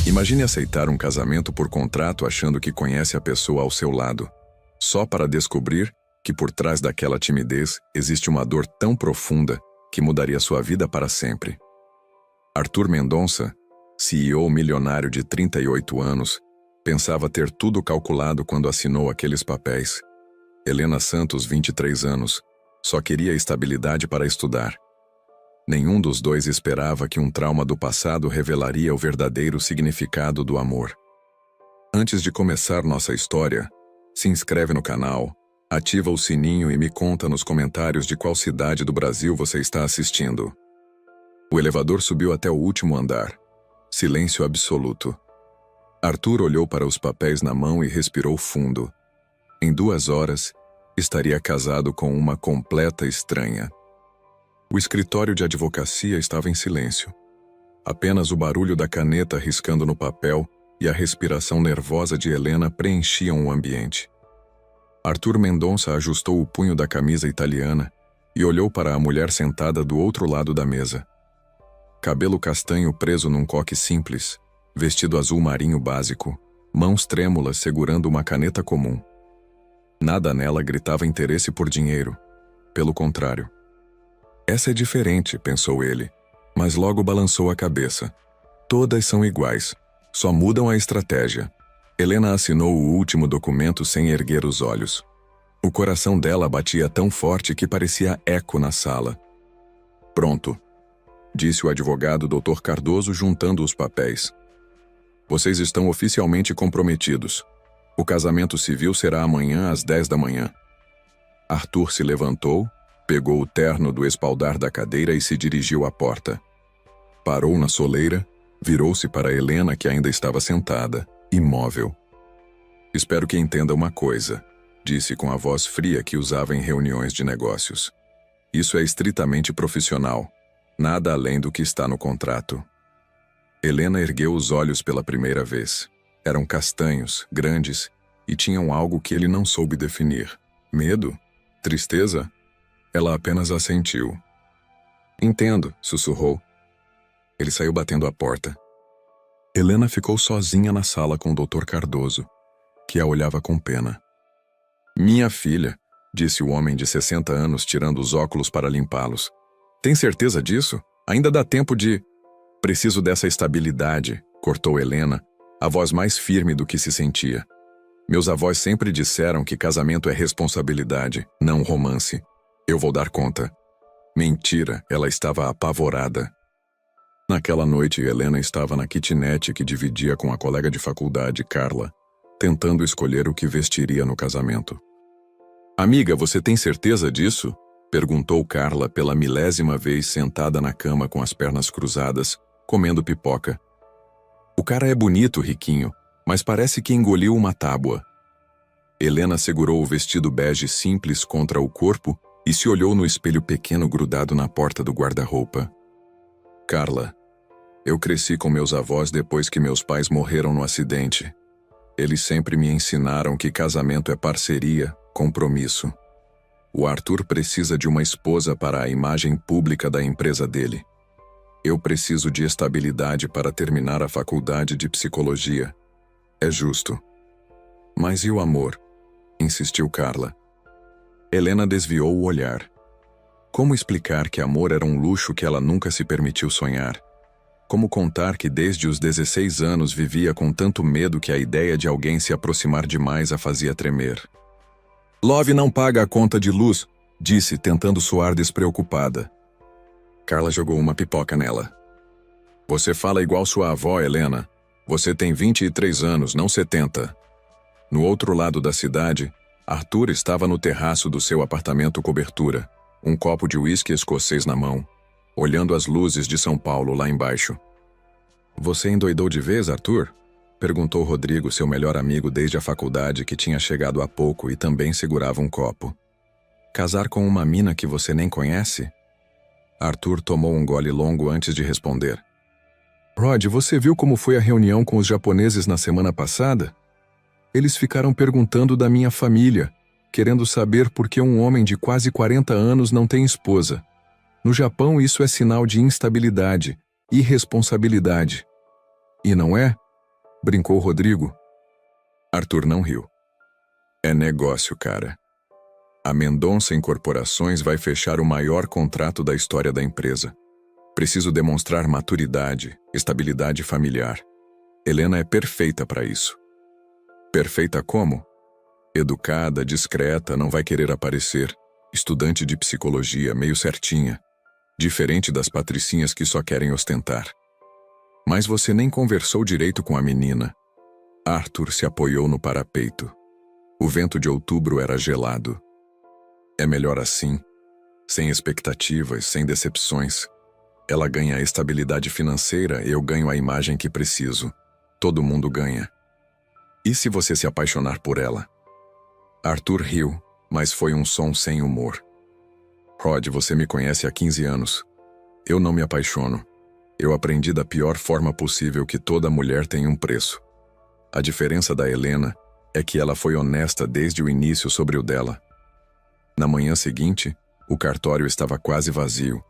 Imagine aceitar um casamento por contrato achando que conhece a pessoa ao seu lado, só para descobrir que por trás daquela timidez existe uma dor tão profunda que mudaria sua vida para sempre. Arthur Mendonça, CEO milionário de 38 anos, pensava ter tudo calculado quando assinou aqueles papéis. Helena Santos, 23 anos, só queria estabilidade para estudar. Nenhum dos dois esperava que um trauma do passado revelaria o verdadeiro significado do amor. Antes de começar nossa história, se inscreve no canal, ativa o sininho e me conta nos comentários de qual cidade do Brasil você está assistindo. O elevador subiu até o último andar. Silêncio absoluto. Arthur olhou para os papéis na mão e respirou fundo. Em 2 horas, estaria casado com uma completa estranha. O escritório de advocacia estava em silêncio. Apenas o barulho da caneta riscando no papel e a respiração nervosa de Helena preenchiam o ambiente. Arthur Mendonça ajustou o punho da camisa italiana e olhou para a mulher sentada do outro lado da mesa. Cabelo castanho preso num coque simples, vestido azul marinho básico, mãos trêmulas segurando uma caneta comum. Nada nela gritava interesse por dinheiro. Pelo contrário. Essa é diferente, pensou ele, mas logo balançou a cabeça. Todas são iguais, só mudam a estratégia. Helena assinou o último documento sem erguer os olhos. O coração dela batia tão forte que parecia eco na sala. Pronto, disse o advogado Dr. Cardoso juntando os papéis. Vocês estão oficialmente comprometidos. O casamento civil será amanhã às 10 da manhã. Arthur se levantou, pegou o terno do espaldar da cadeira e se dirigiu à porta. Parou na soleira, virou-se para Helena, que ainda estava sentada, imóvel. Espero que entenda uma coisa, disse com a voz fria que usava em reuniões de negócios. Isso é estritamente profissional, nada além do que está no contrato. Helena ergueu os olhos pela primeira vez. Eram castanhos, grandes, e tinham algo que ele não soube definir. Medo? Tristeza? Ela apenas assentiu. Entendo, sussurrou. Ele saiu batendo a porta. Helena ficou sozinha na sala com o Dr. Cardoso, que a olhava com pena. Minha filha, disse o homem de 60 anos tirando os óculos para limpá-los. Tem certeza disso? Ainda dá tempo de... Preciso dessa estabilidade, cortou Helena, a voz mais firme do que se sentia. Meus avós sempre disseram que casamento é responsabilidade, não romance. Eu vou dar conta. Mentira, ela estava apavorada. Naquela noite, Helena estava na kitnet que dividia com a colega de faculdade, Carla, tentando escolher o que vestiria no casamento. Amiga, você tem certeza disso? Perguntou Carla pela 1000ª vez sentada na cama com as pernas cruzadas, comendo pipoca. O cara é bonito, riquinho, mas parece que engoliu uma tábua. Helena segurou o vestido bege simples contra o corpo e se olhou no espelho pequeno grudado na porta do guarda-roupa. Carla, eu cresci com meus avós depois que meus pais morreram no acidente. Eles sempre me ensinaram que casamento é parceria, compromisso. O Arthur precisa de uma esposa para a imagem pública da empresa dele. Eu preciso de estabilidade para terminar a faculdade de psicologia. É justo. Mas e o amor? Insistiu Carla. Helena desviou o olhar. Como explicar que amor era um luxo que ela nunca se permitiu sonhar? Como contar que desde os 16 anos vivia com tanto medo que a ideia de alguém se aproximar demais a fazia tremer? Love não paga a conta de luz, disse, tentando soar despreocupada. Carla jogou uma pipoca nela. Você fala igual sua avó, Helena. Você tem 23 anos, não 70. No outro lado da cidade, Arthur estava no terraço do seu apartamento cobertura, um copo de uísque escocês na mão, olhando as luzes de São Paulo lá embaixo. Você endoidou de vez, Arthur? Perguntou Rodrigo, seu melhor amigo desde a faculdade, que tinha chegado há pouco e também segurava um copo. Casar com uma mina que você nem conhece? Arthur tomou um gole longo antes de responder. Rod, você viu como foi a reunião com os japoneses na semana passada? Eles ficaram perguntando da minha família, querendo saber por que um homem de quase 40 anos não tem esposa. No Japão, isso é sinal de instabilidade, irresponsabilidade. E não é? Brincou Rodrigo. Arthur não riu. É negócio, cara. A Mendonça Incorporações vai fechar o maior contrato da história da empresa. Preciso demonstrar maturidade, estabilidade familiar. Helena é perfeita para isso. Perfeita como? Educada, discreta, não vai querer aparecer. Estudante de psicologia, meio certinha. Diferente das patricinhas que só querem ostentar. Mas você nem conversou direito com a menina. Arthur se apoiou no parapeito. O vento de outubro era gelado. É melhor assim, sem expectativas, sem decepções. Ela ganha a estabilidade financeira e eu ganho a imagem que preciso. Todo mundo ganha. E se você se apaixonar por ela? Arthur riu, mas foi um som sem humor. Rod, você me conhece há 15 anos. Eu não me apaixono. Eu aprendi da pior forma possível que toda mulher tem um preço. A diferença da Helena é que ela foi honesta desde o início sobre o dela. Na manhã seguinte, o cartório estava quase vazio.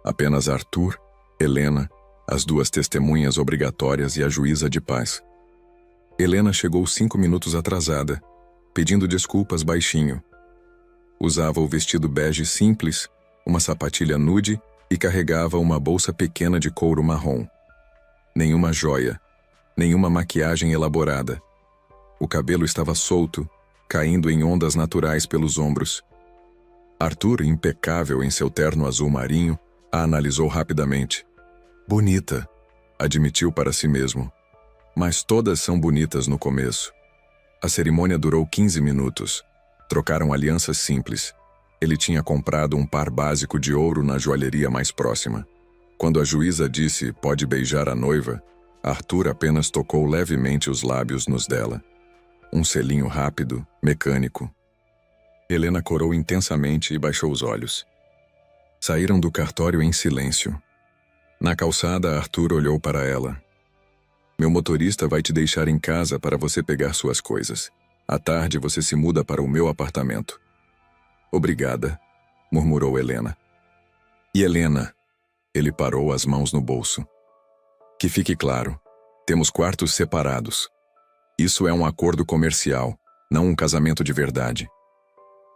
Apenas Arthur, Helena, as duas testemunhas obrigatórias e a juíza de paz. Helena chegou 5 minutos atrasada, pedindo desculpas baixinho. Usava o vestido bege simples, uma sapatilha nude e carregava uma bolsa pequena de couro marrom. Nenhuma joia, nenhuma maquiagem elaborada. O cabelo estava solto, caindo em ondas naturais pelos ombros. Arthur, impecável em seu terno azul marinho, a analisou rapidamente. Bonita, admitiu para si mesmo. Mas todas são bonitas no começo. A cerimônia durou 15 minutos. Trocaram alianças simples. Ele tinha comprado um par básico de ouro na joalheria mais próxima. Quando a juíza disse pode beijar a noiva, Arthur apenas tocou levemente os lábios nos dela. Um selinho rápido, mecânico. Helena corou intensamente e baixou os olhos. Saíram do cartório em silêncio. Na calçada, Arthur olhou para ela. Meu motorista vai te deixar em casa para você pegar suas coisas. À tarde você se muda para o meu apartamento. Obrigada, murmurou Helena. E Helena? Ele parou as mãos no bolso. Que fique claro, temos quartos separados. Isso é um acordo comercial, não um casamento de verdade.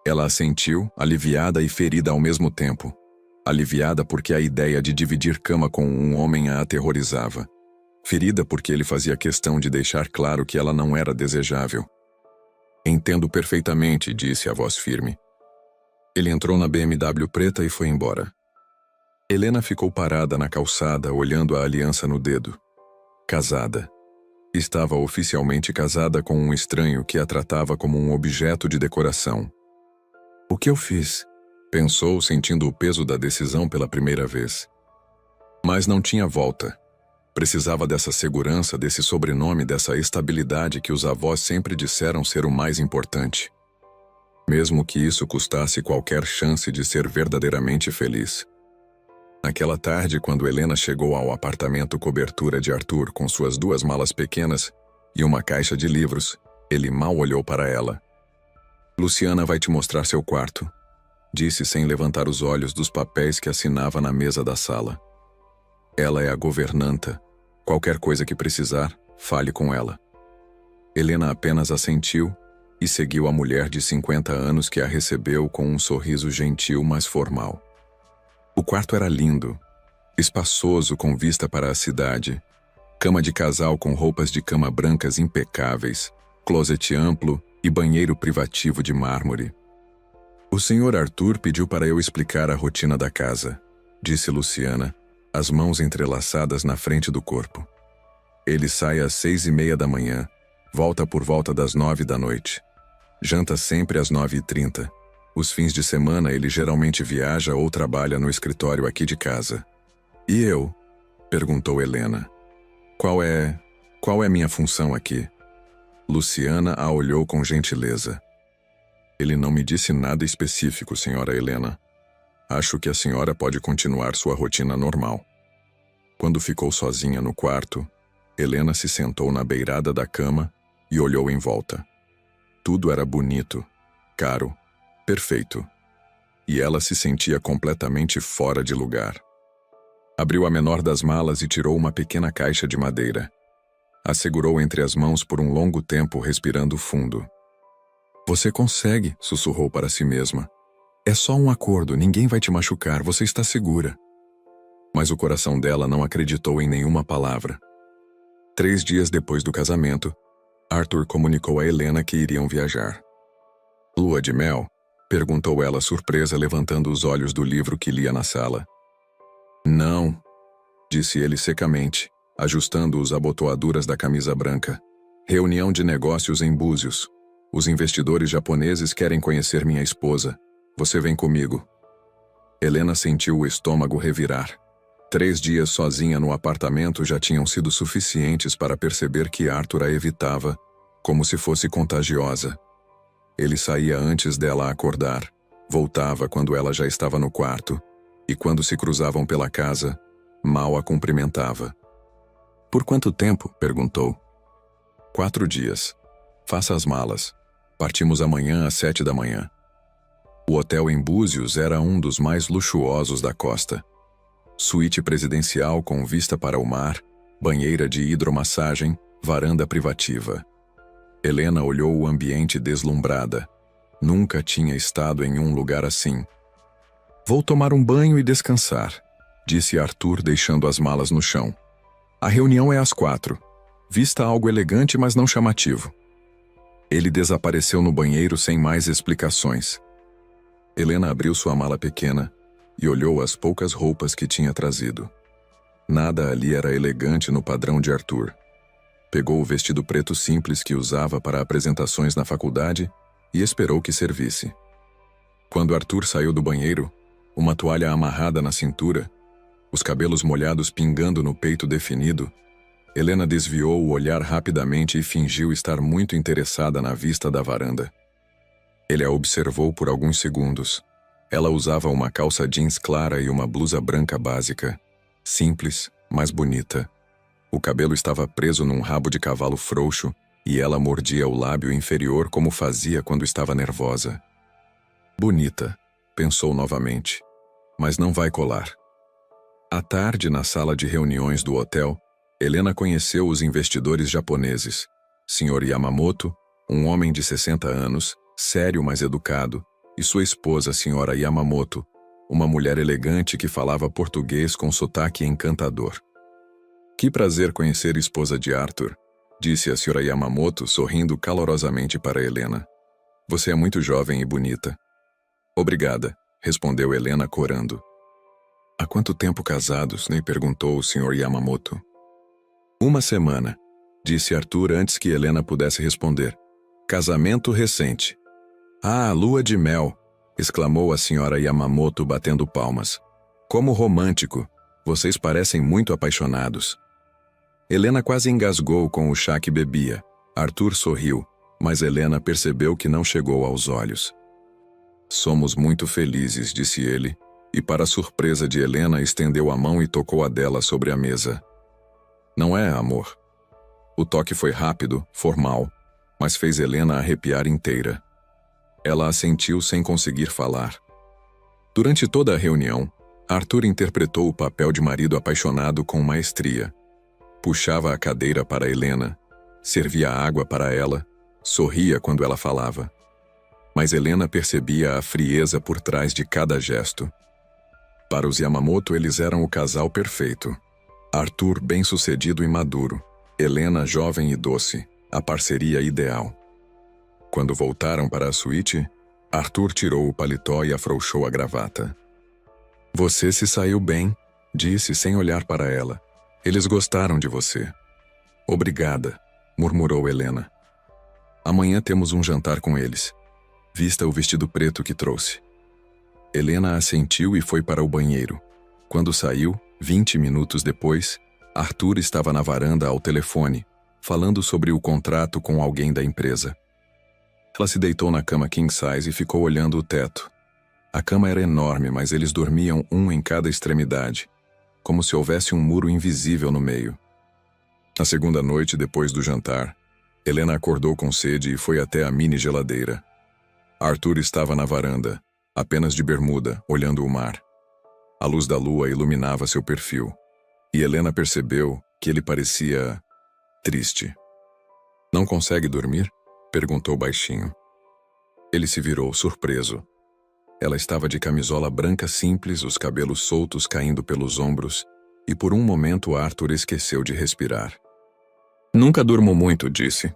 Ela assentiu, aliviada e ferida ao mesmo tempo. Aliviada porque a ideia de dividir cama com um homem a aterrorizava. Ferida porque ele fazia questão de deixar claro que ela não era desejável. Entendo perfeitamente, disse a voz firme. Ele entrou na BMW preta e foi embora. Helena ficou parada na calçada, olhando a aliança no dedo. Casada. Estava oficialmente casada com um estranho que a tratava como um objeto de decoração. O que eu fiz? Pensou, sentindo o peso da decisão pela primeira vez. Mas não tinha volta. Precisava dessa segurança, desse sobrenome, dessa estabilidade que os avós sempre disseram ser o mais importante. Mesmo que isso custasse qualquer chance de ser verdadeiramente feliz. Naquela tarde, quando Helena chegou ao apartamento cobertura de Arthur com suas 2 malas pequenas e uma caixa de livros, ele mal olhou para ela. Luciana vai te mostrar seu quarto, disse sem levantar os olhos dos papéis que assinava na mesa da sala. Ela é a governanta. Qualquer coisa que precisar, fale com ela. Helena apenas assentiu e seguiu a mulher de 50 anos que a recebeu com um sorriso gentil, mas formal. O quarto era lindo, espaçoso com vista para a cidade, cama de casal com roupas de cama brancas impecáveis, closet amplo e banheiro privativo de mármore. O senhor Arthur pediu para eu explicar a rotina da casa, disse Luciana, as mãos entrelaçadas na frente do corpo. Ele sai às 6:30 da manhã, volta por volta das 9 da noite. Janta sempre às 9:30. Os fins de semana ele geralmente viaja ou trabalha no escritório aqui de casa. E eu? Perguntou Helena. Qual é minha função aqui? Luciana a olhou com gentileza. Ele não me disse nada específico, senhora Helena. Acho que a senhora pode continuar sua rotina normal. Quando ficou sozinha no quarto, Helena se sentou na beirada da cama e olhou em volta. Tudo era bonito, caro, perfeito. E ela se sentia completamente fora de lugar. Abriu a menor das malas e tirou uma pequena caixa de madeira. A segurou entre as mãos por um longo tempo, respirando fundo. Você consegue, sussurrou para si mesma. É só um acordo, ninguém vai te machucar, você está segura. Mas o coração dela não acreditou em nenhuma palavra. 3 dias depois do casamento, Arthur comunicou a Helena que iriam viajar. Lua de mel? Perguntou ela surpresa, levantando os olhos do livro que lia na sala. Não, disse ele secamente, ajustando as abotoaduras da camisa branca. Reunião de negócios em Búzios. Os investidores japoneses querem conhecer minha esposa. Você vem comigo. Helena sentiu o estômago revirar. 3 dias sozinha no apartamento já tinham sido suficientes para perceber que Arthur a evitava, como se fosse contagiosa. Ele saía antes dela acordar, voltava quando ela já estava no quarto, e quando se cruzavam pela casa, mal a cumprimentava. Por quanto tempo? Perguntou. 4 dias. Faça as malas. Partimos amanhã às 7 da manhã. O hotel em Búzios era um dos mais luxuosos da costa. Suíte presidencial com vista para o mar, banheira de hidromassagem, varanda privativa. Helena olhou o ambiente deslumbrada. Nunca tinha estado em um lugar assim. Vou tomar um banho e descansar, disse Arthur, deixando as malas no chão. A reunião é às 4. Vista algo elegante, mas não chamativo. Ele desapareceu no banheiro sem mais explicações. Helena abriu sua mala pequena e olhou as poucas roupas que tinha trazido. Nada ali era elegante no padrão de Arthur. Pegou o vestido preto simples que usava para apresentações na faculdade e esperou que servisse. Quando Arthur saiu do banheiro, uma toalha amarrada na cintura, os cabelos molhados pingando no peito definido, Helena desviou o olhar rapidamente e fingiu estar muito interessada na vista da varanda. Ele a observou por alguns segundos. Ela usava uma calça jeans clara e uma blusa branca básica, simples, mas bonita. O cabelo estava preso num rabo de cavalo frouxo e ela mordia o lábio inferior como fazia quando estava nervosa. Bonita, pensou novamente, mas não vai colar. À tarde, na sala de reuniões do hotel, Helena conheceu os investidores japoneses, Sr. Yamamoto, um homem de 60 anos, sério mas educado, e sua esposa, Sra. Yamamoto, uma mulher elegante que falava português com sotaque encantador. Que prazer conhecer a esposa de Arthur, disse a Sra. Yamamoto, sorrindo calorosamente para Helena. Você é muito jovem e bonita. Obrigada, respondeu Helena corando. Há quanto tempo casados? Lhe perguntou o Sr. Yamamoto. 1 semana, disse Arthur antes que Helena pudesse responder. Casamento recente. Ah, lua de mel, exclamou a Sra. Yamamoto batendo palmas. Como romântico, vocês parecem muito apaixonados. Helena quase engasgou com o chá que bebia. Arthur sorriu, mas Helena percebeu que não chegou aos olhos. Somos muito felizes, disse ele, e para surpresa de Helena estendeu a mão e tocou a dela sobre a mesa. Não é, amor? O toque foi rápido, formal, mas fez Helena arrepiar inteira. Ela assentiu sem conseguir falar. Durante toda a reunião, Arthur interpretou o papel de marido apaixonado com maestria. Puxava a cadeira para Helena, servia água para ela, sorria quando ela falava. Mas Helena percebia a frieza por trás de cada gesto. Para os Yamamoto, eles eram o casal perfeito. Arthur bem-sucedido e maduro, Helena jovem e doce, a parceria ideal. Quando voltaram para a suíte, Arthur tirou o paletó e afrouxou a gravata. Você se saiu bem, disse sem olhar para ela. Eles gostaram de você. Obrigada, murmurou Helena. Amanhã temos um jantar com eles. Vista o vestido preto que trouxe. Helena assentiu e foi para o banheiro. Quando saiu, 20 minutos depois, Arthur estava na varanda ao telefone, falando sobre o contrato com alguém da empresa. Ela se deitou na cama king size e ficou olhando o teto. A cama era enorme, mas eles dormiam um em cada extremidade, como se houvesse um muro invisível no meio. Na segunda noite depois do jantar, Helena acordou com sede e foi até a mini geladeira. Arthur estava na varanda, apenas de bermuda, olhando o mar. A luz da lua iluminava seu perfil, e Helena percebeu que ele parecia triste. Não consegue dormir? Perguntou baixinho. Ele se virou, surpreso. Ela estava de camisola branca simples, os cabelos soltos caindo pelos ombros, e por um momento Arthur esqueceu de respirar. Nunca durmo muito, disse.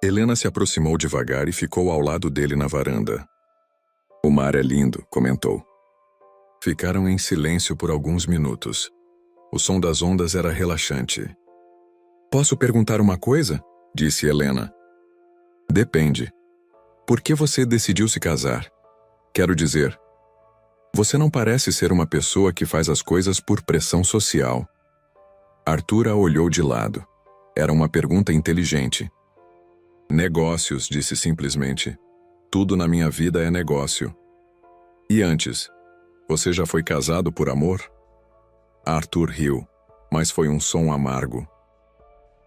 Helena se aproximou devagar e ficou ao lado dele na varanda. O mar é lindo, comentou. Ficaram em silêncio por alguns minutos. O som das ondas era relaxante. Posso perguntar uma coisa? Disse Helena. Depende. Por que você decidiu se casar? Quero dizer, você não parece ser uma pessoa que faz as coisas por pressão social. Arthur a olhou de lado. Era uma pergunta inteligente. Negócios, disse simplesmente. Tudo na minha vida é negócio. E antes, você já foi casado por amor? Arthur riu, mas foi um som amargo.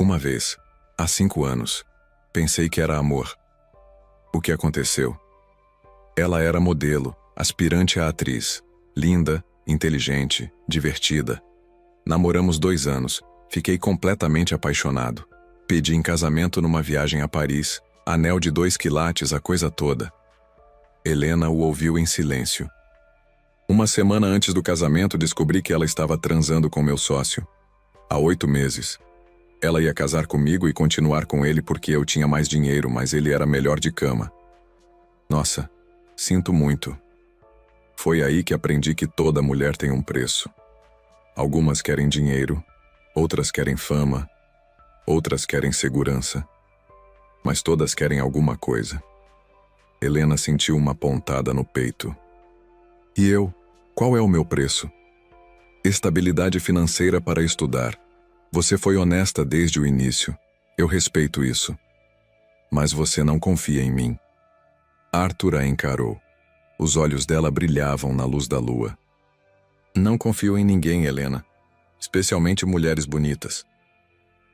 Uma vez, há 5 anos, pensei que era amor. O que aconteceu? Ela era modelo, aspirante a atriz, linda, inteligente, divertida. Namoramos 2 anos, fiquei completamente apaixonado. Pedi em casamento numa viagem a Paris, anel de 2 quilates, a coisa toda. Helena o ouviu em silêncio. Uma semana antes do casamento, descobri que ela estava transando com meu sócio. Há 8 meses. Ela ia casar comigo e continuar com ele porque eu tinha mais dinheiro, mas ele era melhor de cama. Nossa, sinto muito. Foi aí que aprendi que toda mulher tem um preço. Algumas querem dinheiro, outras querem fama, outras querem segurança. Mas todas querem alguma coisa. Helena sentiu uma pontada no peito. E eu? Qual é o meu preço? Estabilidade financeira para estudar. Você foi honesta desde o início. Eu respeito isso. Mas você não confia em mim. Arthur a encarou. Os olhos dela brilhavam na luz da lua. Não confio em ninguém, Helena. Especialmente mulheres bonitas.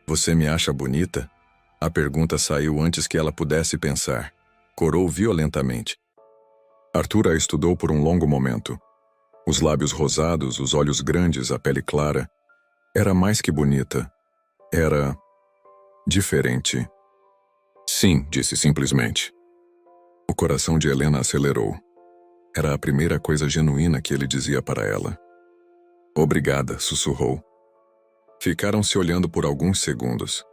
Você me acha bonita? A pergunta saiu antes que ela pudesse pensar. Corou violentamente. Arthur a estudou por um longo momento. Os lábios rosados, os olhos grandes, a pele clara. Era mais que bonita. Era diferente. Sim, disse simplesmente. O coração de Helena acelerou. Era a primeira coisa genuína que ele dizia para ela. Obrigada, sussurrou. Ficaram se olhando por alguns segundos.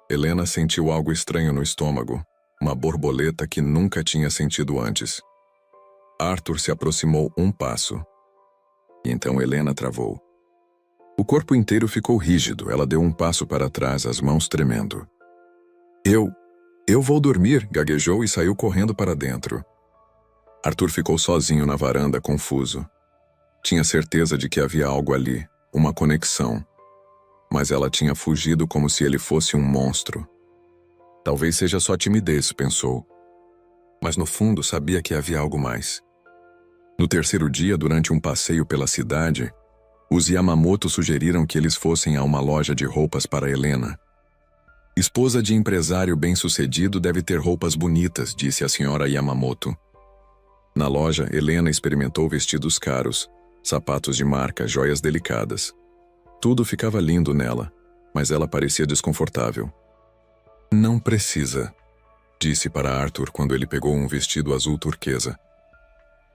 Helena sentiu algo estranho no estômago, uma borboleta que nunca tinha sentido antes. Arthur se aproximou um passo. E então Helena travou. O corpo inteiro ficou rígido, ela deu um passo para trás, as mãos tremendo. Eu vou dormir, gaguejou e saiu correndo para dentro. Arthur ficou sozinho na varanda, confuso. Tinha certeza de que havia algo ali, uma conexão. Mas ela tinha fugido como se ele fosse um monstro. Talvez seja só timidez, pensou. Mas no fundo sabia que havia algo mais. No terceiro dia, durante um passeio pela cidade, os Yamamoto sugeriram que eles fossem a uma loja de roupas para Helena. Esposa de empresário bem-sucedido deve ter roupas bonitas, disse a senhora Yamamoto. Na loja, Helena experimentou vestidos caros, sapatos de marca, joias delicadas. Tudo ficava lindo nela, mas ela parecia desconfortável. Não precisa, disse para Arthur quando ele pegou um vestido azul turquesa.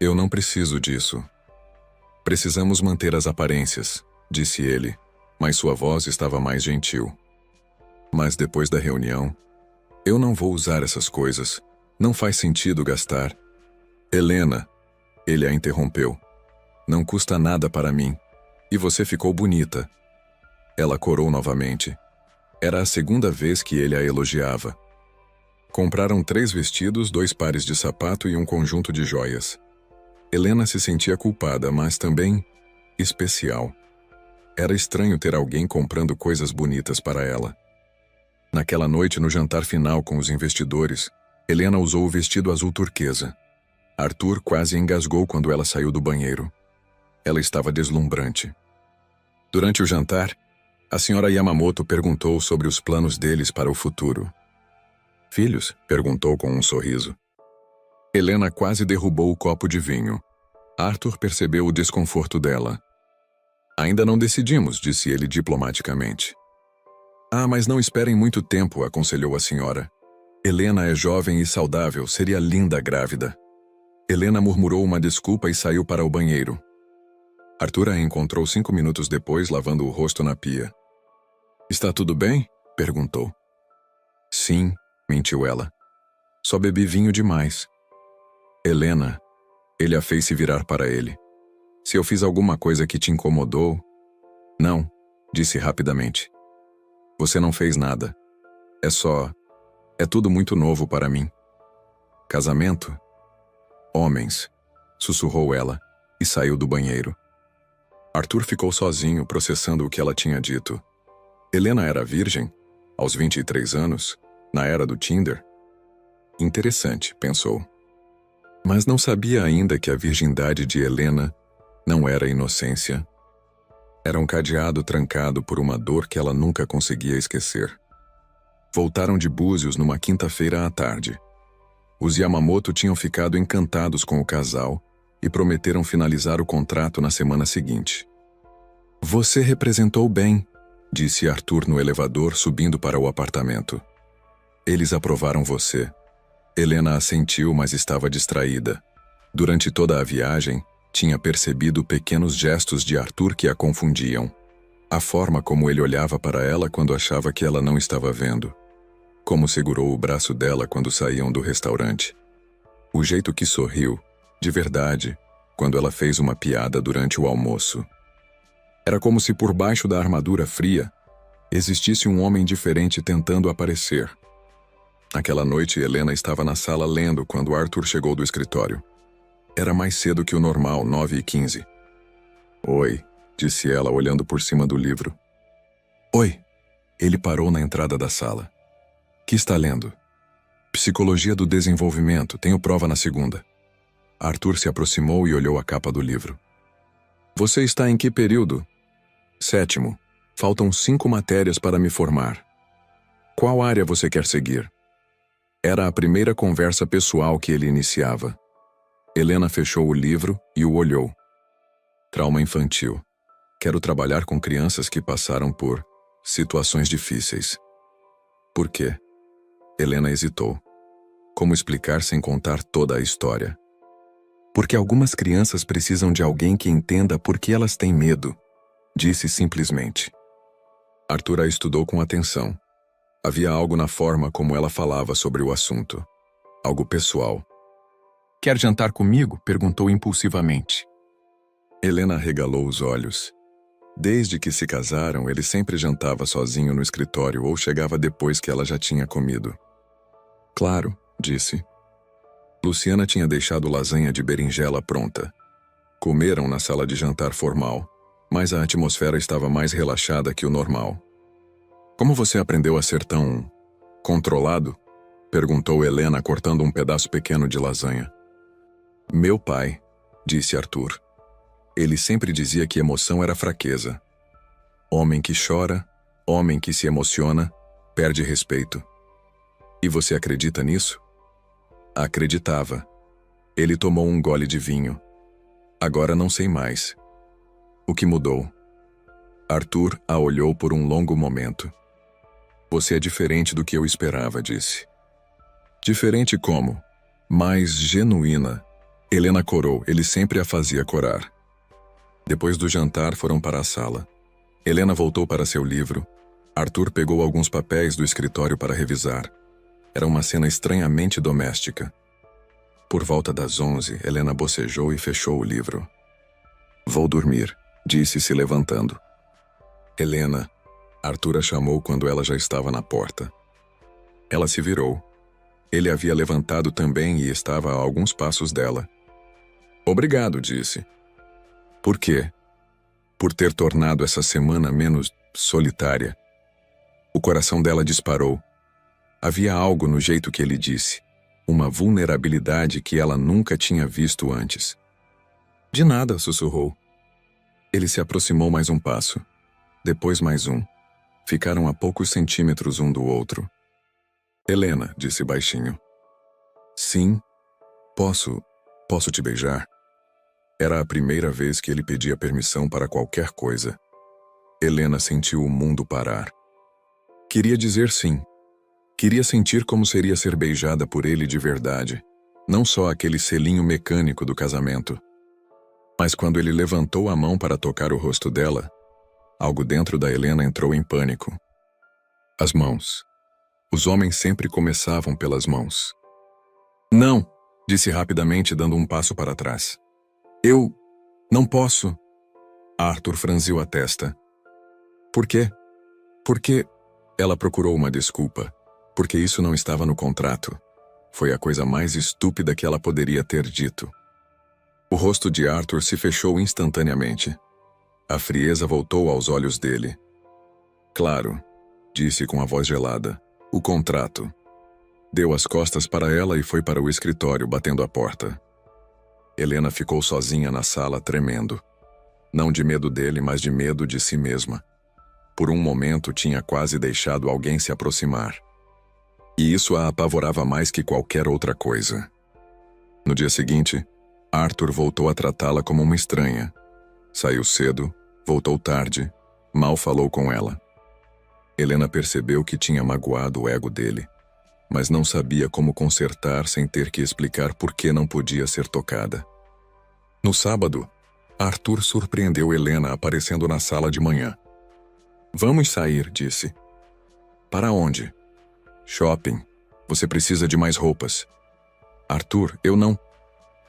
Eu não preciso disso. Precisamos manter as aparências, disse ele, mas sua voz estava mais gentil. Mas depois da reunião, eu não vou usar essas coisas. Não faz sentido gastar. Helena, ele a interrompeu. Não custa nada para mim. E você ficou bonita. Ela corou novamente. Era a segunda vez que ele a elogiava. Compraram 3 vestidos, 2 pares de sapato e um conjunto de joias. Helena se sentia culpada, mas também especial. Era estranho ter alguém comprando coisas bonitas para ela. Naquela noite, no jantar final com os investidores, Helena usou o vestido azul turquesa. Arthur quase engasgou quando ela saiu do banheiro. Ela estava deslumbrante. Durante o jantar, a senhora Yamamoto perguntou sobre os planos deles para o futuro. Filhos? Perguntou com um sorriso. Helena quase derrubou o copo de vinho. Arthur percebeu o desconforto dela. Ainda não decidimos, disse ele diplomaticamente. Ah, mas não esperem muito tempo, aconselhou a senhora. Helena é jovem e saudável, seria linda grávida. Helena murmurou uma desculpa e saiu para o banheiro. Arthur a encontrou 5 minutos depois, lavando o rosto na pia. Está tudo bem? Perguntou. Sim, mentiu ela. Só bebi vinho demais. Helena, ele a fez se virar para ele. Se eu fiz alguma coisa que te incomodou... Não, disse rapidamente. Você não fez nada. É tudo muito novo para mim. Casamento? Homens, sussurrou ela e saiu do banheiro. Arthur ficou sozinho, processando o que ela tinha dito. Helena era virgem, aos 23 anos, na era do Tinder. Interessante, pensou. Mas não sabia ainda que a virgindade de Helena não era inocência. Era um cadeado trancado por uma dor que ela nunca conseguia esquecer. Voltaram de Búzios numa quinta-feira à tarde. Os Yamamoto tinham ficado encantados com o casal e prometeram finalizar o contrato na semana seguinte. Você representou bem, disse Arthur no elevador, subindo para o apartamento. Eles aprovaram você. Helena assentiu, mas estava distraída. Durante toda a viagem, tinha percebido pequenos gestos de Arthur que a confundiam. A forma como ele olhava para ela quando achava que ela não estava vendo. Como segurou o braço dela quando saíam do restaurante. O jeito que sorriu, de verdade, quando ela fez uma piada durante o almoço. Era como se por baixo da armadura fria existisse um homem diferente tentando aparecer. Naquela noite, Helena estava na sala lendo quando Arthur chegou do escritório. Era mais cedo que o normal, 9h15. Oi, disse ela, olhando por cima do livro. Oi. Ele parou na entrada da sala. Que está lendo? Psicologia do Desenvolvimento, tenho prova na segunda. Arthur se aproximou e olhou a capa do livro. Você está em que período? 7º. Faltam 5 matérias para me formar. Qual área você quer seguir? Era a primeira conversa pessoal que ele iniciava. Helena fechou o livro e o olhou. Trauma infantil. Quero trabalhar com crianças que passaram por situações difíceis. Por quê? Helena hesitou. Como explicar sem contar toda a história? Porque algumas crianças precisam de alguém que entenda por que elas têm medo, disse simplesmente. Arthur a estudou com atenção. Havia algo na forma como ela falava sobre o assunto. Algo pessoal. Quer jantar comigo? Perguntou impulsivamente. Helena arregalou os olhos. Desde que se casaram, ele sempre jantava sozinho no escritório ou chegava depois que ela já tinha comido. Claro, disse. Luciana tinha deixado lasanha de berinjela pronta. Comeram na sala de jantar formal, mas a atmosfera estava mais relaxada que o normal. Como você aprendeu a ser tão controlado? Perguntou Helena, cortando um pedaço pequeno de lasanha. Meu pai, disse Arthur. Ele sempre dizia que emoção era fraqueza. Homem que chora, homem que se emociona, perde respeito. E você acredita nisso? Acreditava. Ele tomou um gole de vinho. Agora não sei mais. O que mudou? Arthur a olhou por um longo momento. Você é diferente do que eu esperava, disse. Diferente como? Mais genuína. Helena corou, ele sempre a fazia corar. Depois do jantar, foram para a sala. Helena voltou para seu livro. Arthur pegou alguns papéis do escritório para revisar. Era uma cena estranhamente doméstica. Por volta das 11, Helena bocejou e fechou o livro. Vou dormir, disse se levantando. Helena, Arthur a chamou quando ela já estava na porta. Ela se virou. Ele havia levantado também e estava a alguns passos dela. Obrigado, disse. Por quê? Por ter tornado essa semana menos solitária. O coração dela disparou. Havia algo no jeito que ele disse. Uma vulnerabilidade que ela nunca tinha visto antes. De nada, sussurrou. Ele se aproximou mais um passo. Depois mais um. Ficaram a poucos centímetros um do outro. Helena, disse baixinho. Sim. Posso te beijar? Era a primeira vez que ele pedia permissão para qualquer coisa. Helena sentiu o mundo parar. Queria dizer sim. Queria sentir como seria ser beijada por ele de verdade, não só aquele selinho mecânico do casamento. Mas quando ele levantou a mão para tocar o rosto dela, algo dentro da Helena entrou em pânico. As mãos. Os homens sempre começavam pelas mãos. Não, disse rapidamente, dando um passo para trás. Eu não posso. Arthur franziu a testa. Por quê? Porque ela procurou uma desculpa. Porque isso não estava no contrato. Foi a coisa mais estúpida que ela poderia ter dito. O rosto de Arthur se fechou instantaneamente. A frieza voltou aos olhos dele. Claro, disse com a voz gelada. O contrato. Deu as costas para ela e foi para o escritório, batendo a porta. Helena ficou sozinha na sala, tremendo. Não de medo dele, mas de medo de si mesma. Por um momento tinha quase deixado alguém se aproximar. E isso a apavorava mais que qualquer outra coisa. No dia seguinte, Arthur voltou a tratá-la como uma estranha. Saiu cedo, voltou tarde, mal falou com ela. Helena percebeu que tinha magoado o ego dele, mas não sabia como consertar sem ter que explicar por que não podia ser tocada. No sábado, Arthur surpreendeu Helena aparecendo na sala de manhã. Vamos sair, disse. Para onde? Shopping. Você precisa de mais roupas. Arthur, eu não...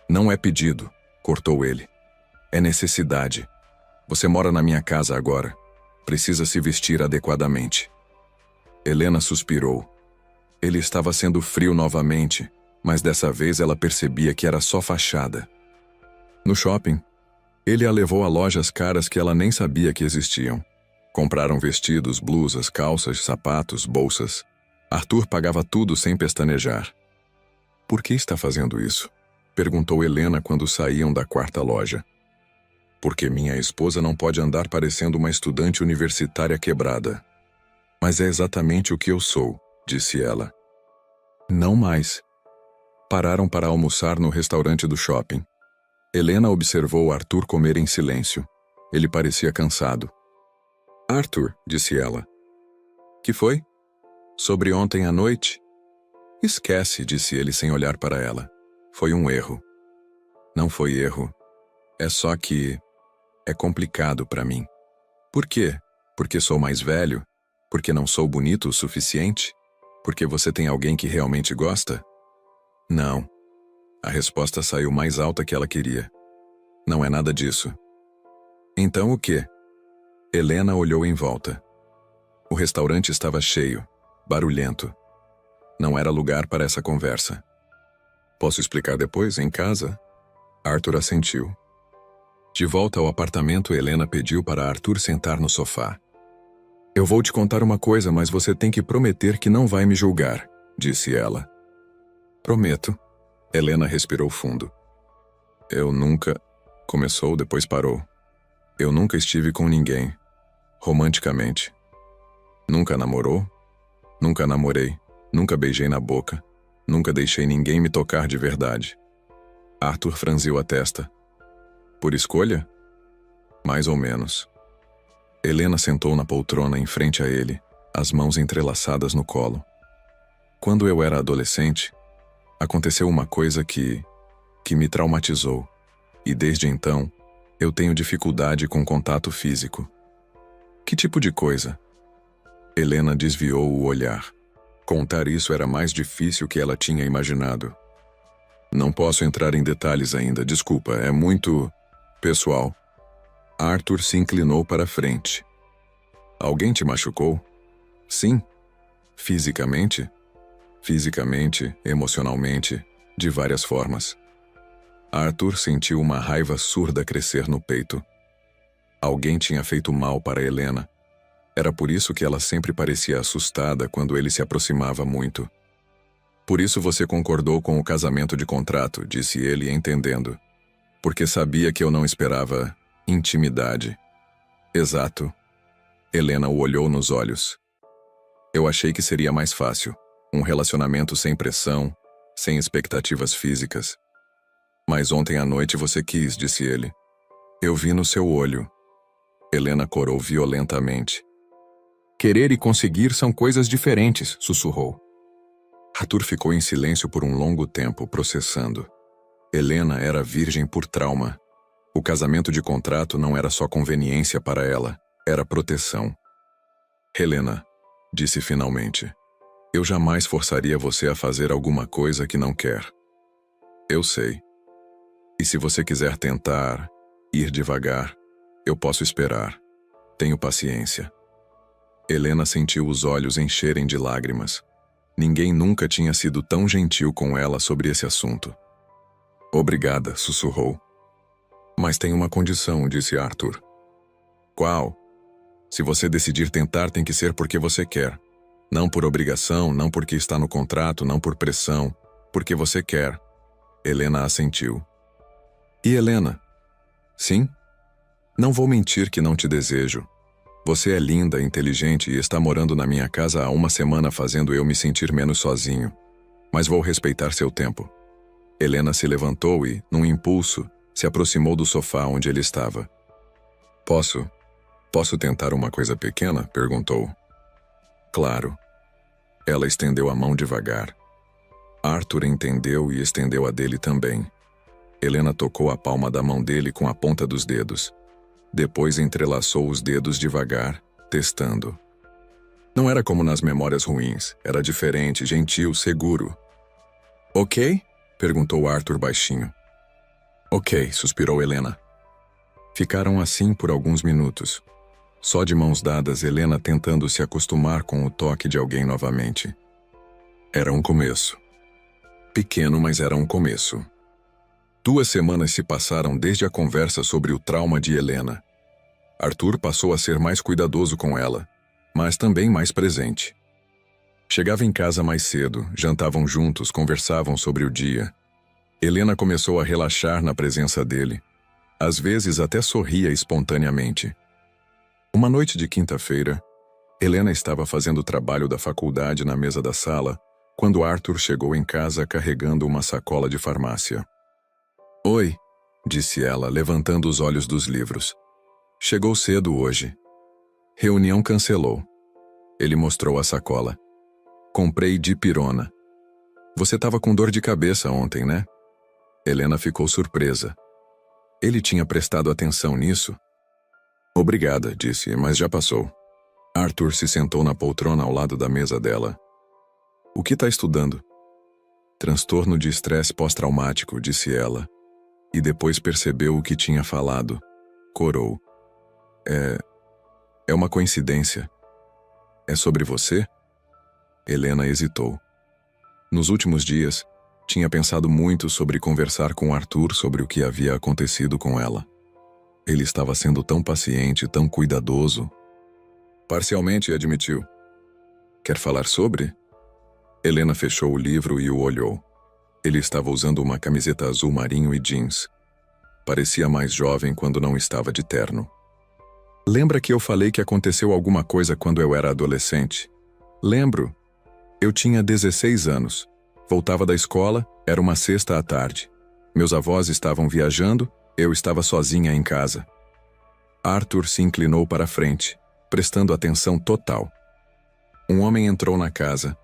Não é pedido, cortou ele. É necessidade. Você mora na minha casa agora. Precisa se vestir adequadamente. Helena suspirou. Ele estava sendo frio novamente, mas dessa vez ela percebia que era só fachada. No shopping, ele a levou a lojas caras que ela nem sabia que existiam. Compraram vestidos, blusas, calças, sapatos, bolsas. Arthur pagava tudo sem pestanejar. Por que está fazendo isso? Perguntou Helena quando saíam da quarta loja. Porque minha esposa não pode andar parecendo uma estudante universitária quebrada. Mas é exatamente o que eu sou, disse ela. Não mais. Pararam para almoçar no restaurante do shopping. Helena observou Arthur comer em silêncio. Ele parecia cansado. Arthur, disse ela. Que foi? Sobre ontem à noite? Esquece, disse ele sem olhar para ela. Foi um erro. Não foi erro. É só que... é complicado para mim. Por quê? Porque sou mais velho? Porque não sou bonito o suficiente? Porque você tem alguém que realmente gosta? Não. A resposta saiu mais alta que ela queria. Não é nada disso. Então o quê? Helena olhou em volta. O restaurante estava cheio, barulhento. Não era lugar para essa conversa. Posso explicar depois, em casa? Arthur assentiu. De volta ao apartamento, Helena pediu para Arthur sentar no sofá. Eu vou te contar uma coisa, mas você tem que prometer que não vai me julgar, disse ela. Prometo. Helena respirou fundo. Eu nunca... Começou, depois parou. Eu nunca estive com ninguém, romanticamente. Nunca namorou? Nunca namorei. Nunca beijei na boca. Nunca deixei ninguém me tocar de verdade. Arthur franziu a testa. Por escolha? Mais ou menos. Helena sentou na poltrona em frente a ele, as mãos entrelaçadas no colo. Quando eu era adolescente, aconteceu uma coisa que me traumatizou, e desde então, eu tenho dificuldade com contato físico. Que tipo de coisa? Helena desviou o olhar. Contar isso era mais difícil que ela tinha imaginado. Não posso entrar em detalhes ainda, desculpa, é muito... pessoal. Arthur se inclinou para a frente. Alguém te machucou? Sim. Fisicamente? Fisicamente, emocionalmente, de várias formas. Arthur sentiu uma raiva surda crescer no peito. Alguém tinha feito mal para Helena. Era por isso que ela sempre parecia assustada quando ele se aproximava muito. Por isso você concordou com o casamento de contrato, disse ele, entendendo. Porque sabia que eu não esperava intimidade. Exato. Helena o olhou nos olhos. Eu achei que seria mais fácil. Um relacionamento sem pressão, sem expectativas físicas. Mas ontem à noite você quis, disse ele. Eu vi no seu olho. Helena corou violentamente. Querer e conseguir são coisas diferentes, sussurrou. Arthur ficou em silêncio por um longo tempo, processando. Helena era virgem por trauma. O casamento de contrato não era só conveniência para ela, era proteção. Helena, disse finalmente, eu jamais forçaria você a fazer alguma coisa que não quer. Eu sei. E se você quiser tentar, ir devagar, eu posso esperar. Tenho paciência. Helena sentiu os olhos encherem de lágrimas. Ninguém nunca tinha sido tão gentil com ela sobre esse assunto. Obrigada, sussurrou. Mas tem uma condição, disse Arthur. Qual? Se você decidir tentar, tem que ser porque você quer. Não por obrigação, não porque está no contrato, não por pressão. Porque você quer. Helena assentiu. E Helena? Sim? Não vou mentir que não te desejo. Você é linda, inteligente e está morando na minha casa há uma semana fazendo eu me sentir menos sozinho. Mas vou respeitar seu tempo. Helena se levantou e, num impulso, se aproximou do sofá onde ele estava. Posso tentar uma coisa pequena? Perguntou. Claro. Ela estendeu a mão devagar. Arthur entendeu e estendeu a dele também. Helena tocou a palma da mão dele com a ponta dos dedos. Depois entrelaçou os dedos devagar, testando. Não era como nas memórias ruins. Era diferente, gentil, seguro. Ok? Perguntou Arthur baixinho. Ok, suspirou Helena. Ficaram assim por alguns minutos. Só de mãos dadas, Helena tentando se acostumar com o toque de alguém novamente. Era um começo. Pequeno, mas era um começo. 2 semanas se passaram desde a conversa sobre o trauma de Helena. Arthur passou a ser mais cuidadoso com ela, mas também mais presente. Chegava em casa mais cedo, jantavam juntos, conversavam sobre o dia. Helena começou a relaxar na presença dele. Às vezes até sorria espontaneamente. Uma noite de quinta-feira, Helena estava fazendo o trabalho da faculdade na mesa da sala, quando Arthur chegou em casa carregando uma sacola de farmácia. Oi, disse ela, levantando os olhos dos livros. Chegou cedo hoje. Reunião cancelou. Ele mostrou a sacola. Comprei dipirona. Você estava com dor de cabeça ontem, né? Helena ficou surpresa. Ele tinha prestado atenção nisso? Obrigada, disse, mas já passou. Arthur se sentou na poltrona ao lado da mesa dela. O que está estudando? Transtorno de estresse pós-traumático, disse ela. E depois percebeu o que tinha falado. Corou. É uma coincidência. É sobre você? Helena hesitou. Nos últimos dias, tinha pensado muito sobre conversar com Arthur sobre o que havia acontecido com ela. Ele estava sendo tão paciente, tão cuidadoso. Parcialmente admitiu. Quer falar sobre? Helena fechou o livro e o olhou. Ele estava usando uma camiseta azul marinho e jeans. Parecia mais jovem quando não estava de terno. Lembra que eu falei que aconteceu alguma coisa quando eu era adolescente? Lembro. Eu tinha 16 anos. Voltava da escola, era uma sexta à tarde. Meus avós estavam viajando, eu estava sozinha em casa. Arthur se inclinou para a frente, prestando atenção total. Um homem entrou na casa.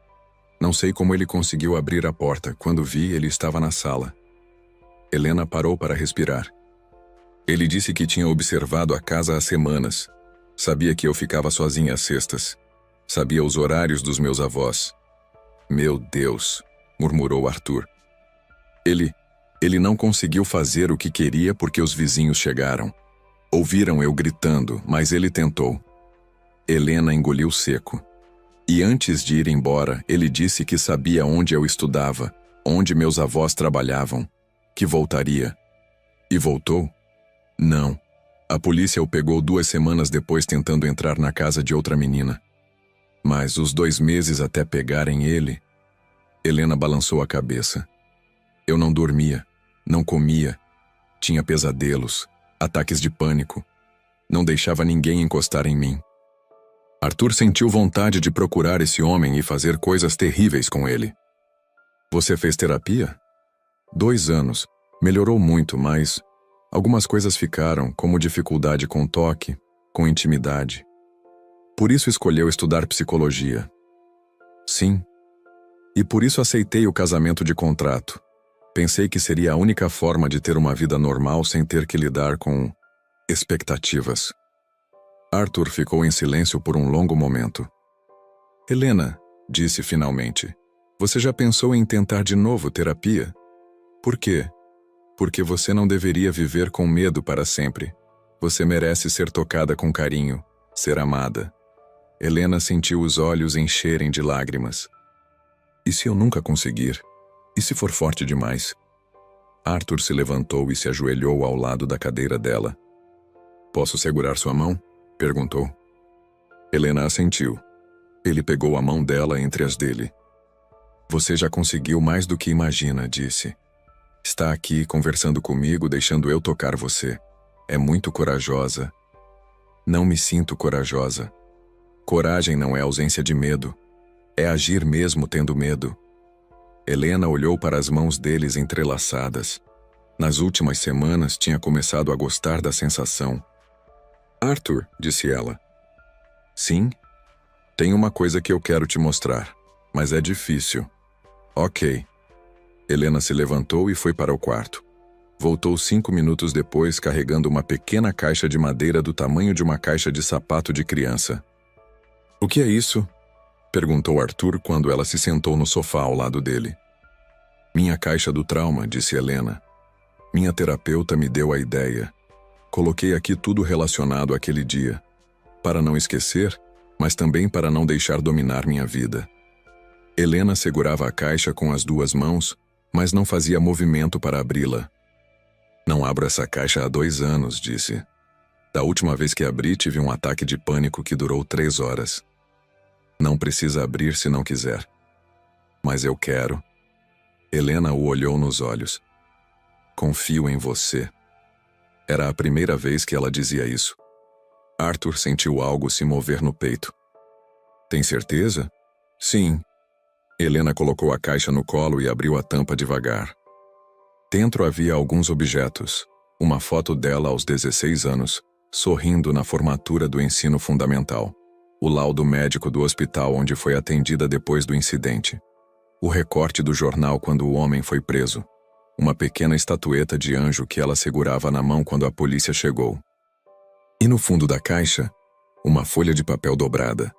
Não sei como ele conseguiu abrir a porta. Quando vi, ele estava na sala. Helena parou para respirar. Ele disse que tinha observado a casa há semanas. Sabia que eu ficava sozinha às sextas. Sabia os horários dos meus avós. Meu Deus, murmurou Arthur. Ele não conseguiu fazer o que queria porque os vizinhos chegaram. Ouviram eu gritando, mas ele tentou. Helena engoliu seco. E antes de ir embora, ele disse que sabia onde eu estudava, onde meus avós trabalhavam, que voltaria. E voltou? Não. A polícia o pegou 2 semanas depois tentando entrar na casa de outra menina. Mas os 2 meses até pegarem ele... Helena balançou a cabeça. Eu não dormia, não comia, tinha pesadelos, ataques de pânico. Não deixava ninguém encostar em mim. Arthur sentiu vontade de procurar esse homem e fazer coisas terríveis com ele. Você fez terapia? 2 anos. Melhorou muito, mas algumas coisas ficaram, como dificuldade com toque, com intimidade. Por isso escolheu estudar psicologia. Sim. E por isso aceitei o casamento de contrato. Pensei que seria a única forma de ter uma vida normal sem ter que lidar com expectativas. Arthur ficou em silêncio por um longo momento. Helena, disse finalmente, você já pensou em tentar de novo terapia? Por quê? Porque você não deveria viver com medo para sempre. Você merece ser tocada com carinho, ser amada. Helena sentiu os olhos encherem de lágrimas. E se eu nunca conseguir? E se for forte demais? Arthur se levantou e se ajoelhou ao lado da cadeira dela. Posso segurar sua mão? Perguntou. Helena assentiu. Ele pegou a mão dela entre as dele. Você já conseguiu mais do que imagina, disse. Está aqui conversando comigo, deixando eu tocar você. É muito corajosa. Não me sinto corajosa. Coragem não é ausência de medo. É agir mesmo tendo medo. Helena olhou para as mãos deles entrelaçadas. Nas últimas semanas tinha começado a gostar da sensação. Arthur, disse ela. Sim? Tem uma coisa que eu quero te mostrar, mas é difícil. Ok. Helena se levantou e foi para o quarto. Voltou 5 minutos depois carregando uma pequena caixa de madeira do tamanho de uma caixa de sapato de criança. O que é isso? Perguntou Arthur quando ela se sentou no sofá ao lado dele. Minha caixa do trauma, disse Helena. Minha terapeuta me deu a ideia. Coloquei aqui tudo relacionado àquele dia. Para não esquecer, mas também para não deixar dominar minha vida. Helena segurava a caixa com as 2 mãos, mas não fazia movimento para abri-la. Não abro essa caixa há 2 anos, disse. Da última vez que abri, tive um ataque de pânico que durou 3 horas. Não precisa abrir se não quiser. Mas eu quero. Helena o olhou nos olhos. Confio em você. Era a primeira vez que ela dizia isso. Arthur sentiu algo se mover no peito. Tem certeza? Sim. Helena colocou a caixa no colo e abriu a tampa devagar. Dentro havia alguns objetos. Uma foto dela aos 16 anos, sorrindo na formatura do ensino fundamental. O laudo médico do hospital onde foi atendida depois do incidente. O recorte do jornal quando o homem foi preso. Uma pequena estatueta de anjo que ela segurava na mão quando a polícia chegou. E no fundo da caixa, uma folha de papel dobrada.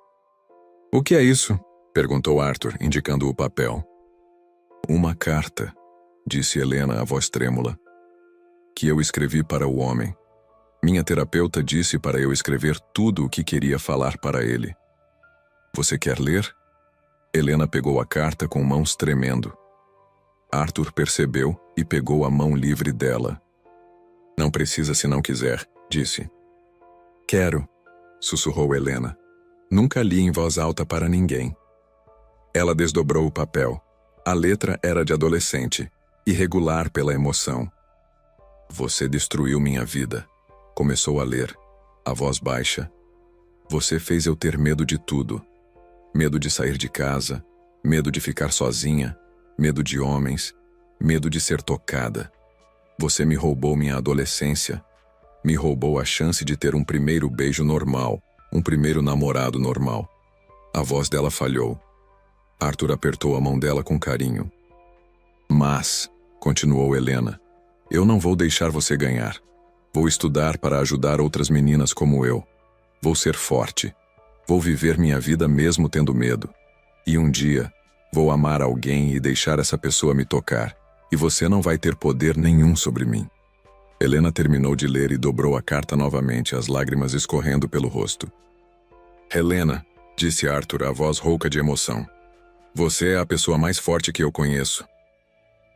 O que é isso? Perguntou Arthur, indicando o papel. Uma carta, disse Helena, a voz trêmula. Que eu escrevi para o homem. Minha terapeuta disse para eu escrever tudo o que queria falar para ele. Você quer ler? Helena pegou a carta com mãos tremendo. Arthur percebeu e pegou a mão livre dela. Não precisa se não quiser, disse. Quero, sussurrou Helena. Nunca li em voz alta para ninguém. Ela desdobrou o papel. A letra era de adolescente, irregular pela emoção. Você destruiu minha vida. Começou a ler, a voz baixa. Você fez eu ter medo de tudo. Medo de sair de casa, medo de ficar sozinha, medo de homens, medo de ser tocada. Você me roubou minha adolescência. Me roubou a chance de ter um primeiro beijo normal, um primeiro namorado normal. A voz dela falhou. Arthur apertou a mão dela com carinho. Mas, continuou Helena, eu não vou deixar você ganhar. Vou estudar para ajudar outras meninas como eu. Vou ser forte. Vou viver minha vida mesmo tendo medo. E um dia, vou amar alguém e deixar essa pessoa me tocar. E você não vai ter poder nenhum sobre mim. Helena terminou de ler e dobrou a carta novamente, as lágrimas escorrendo pelo rosto. Helena, disse Arthur, a voz rouca de emoção. Você é a pessoa mais forte que eu conheço.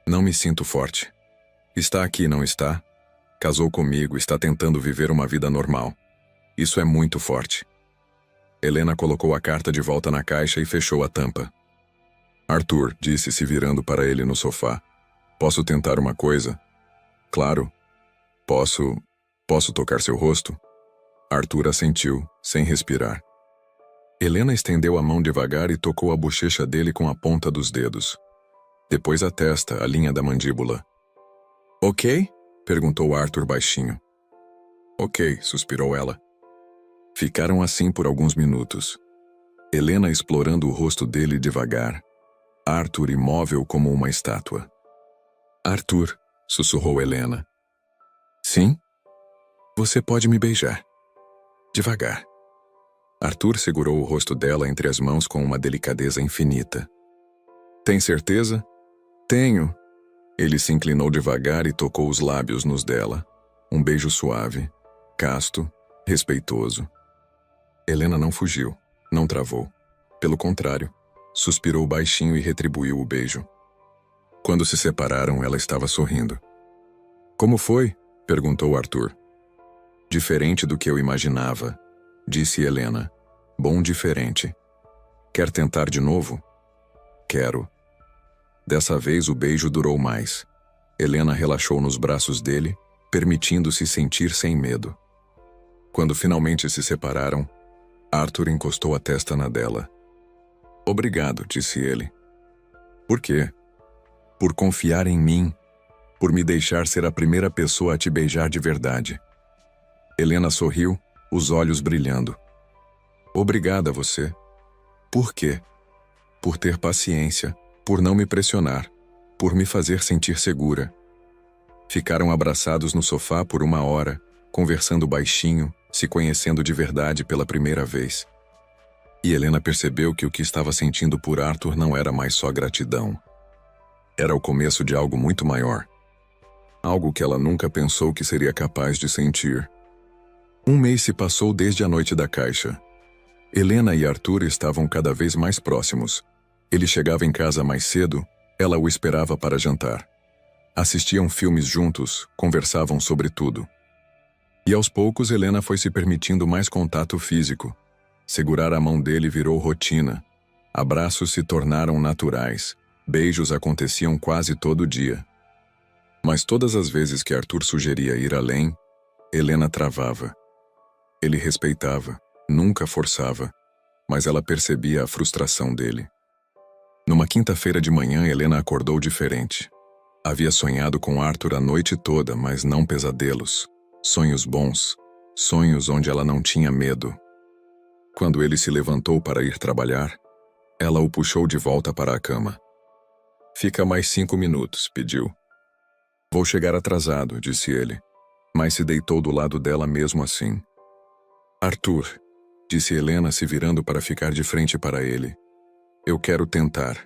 Não me sinto forte. Está aqui, não está? Casou comigo, está tentando viver uma vida normal. Isso é muito forte. Helena colocou a carta de volta na caixa e fechou a tampa. Arthur, disse se virando para ele no sofá. Posso tentar uma coisa? Claro. Posso tocar seu rosto? Arthur assentiu, sem respirar. Helena estendeu a mão devagar e tocou a bochecha dele com a ponta dos dedos. Depois a testa, a linha da mandíbula. Ok? Perguntou Arthur baixinho. Ok, suspirou ela. Ficaram assim por alguns minutos. Helena explorando o rosto dele devagar. Arthur imóvel como uma estátua. Arthur, sussurrou Helena. Sim? Você pode me beijar. Devagar. Arthur segurou o rosto dela entre as mãos com uma delicadeza infinita. Tem certeza? Tenho. Ele se inclinou devagar e tocou os lábios nos dela. Um beijo suave, casto, respeitoso. Helena não fugiu, não travou. Pelo contrário, suspirou baixinho e retribuiu o beijo. Quando se separaram, ela estava sorrindo. Como foi? Perguntou Arthur. Diferente do que eu imaginava, disse Helena. Bom diferente. Quer tentar de novo? Quero. Dessa vez o beijo durou mais. Helena relaxou nos braços dele, permitindo-se sentir sem medo. Quando finalmente se separaram, Arthur encostou a testa na dela. Obrigado, disse ele. Por quê? Por confiar em mim, por me deixar ser a primeira pessoa a te beijar de verdade. Helena sorriu, os olhos brilhando. Obrigada a você. Por quê? Por ter paciência, por não me pressionar, por me fazer sentir segura. Ficaram abraçados no sofá por 1 hora, conversando baixinho, se conhecendo de verdade pela primeira vez. E Helena percebeu que o que estava sentindo por Arthur não era mais só gratidão. Era o começo de algo muito maior. Algo que ela nunca pensou que seria capaz de sentir. 1 mês se passou desde a noite da caixa. Helena e Arthur estavam cada vez mais próximos. Ele chegava em casa mais cedo, ela o esperava para jantar. Assistiam filmes juntos, conversavam sobre tudo. E aos poucos Helena foi se permitindo mais contato físico. Segurar a mão dele virou rotina. Abraços se tornaram naturais. Beijos aconteciam quase todo dia. Mas todas as vezes que Arthur sugeria ir além, Helena travava. Ele respeitava, nunca forçava, mas ela percebia a frustração dele. Numa quinta-feira de manhã, Helena acordou diferente. Havia sonhado com Arthur a noite toda, mas não pesadelos. Sonhos bons, sonhos onde ela não tinha medo. Quando ele se levantou para ir trabalhar, ela o puxou de volta para a cama. Fica mais 5 minutos, pediu. Vou chegar atrasado, disse ele, mas se deitou do lado dela mesmo assim. Arthur, disse Helena se virando para ficar de frente para ele. Eu quero tentar.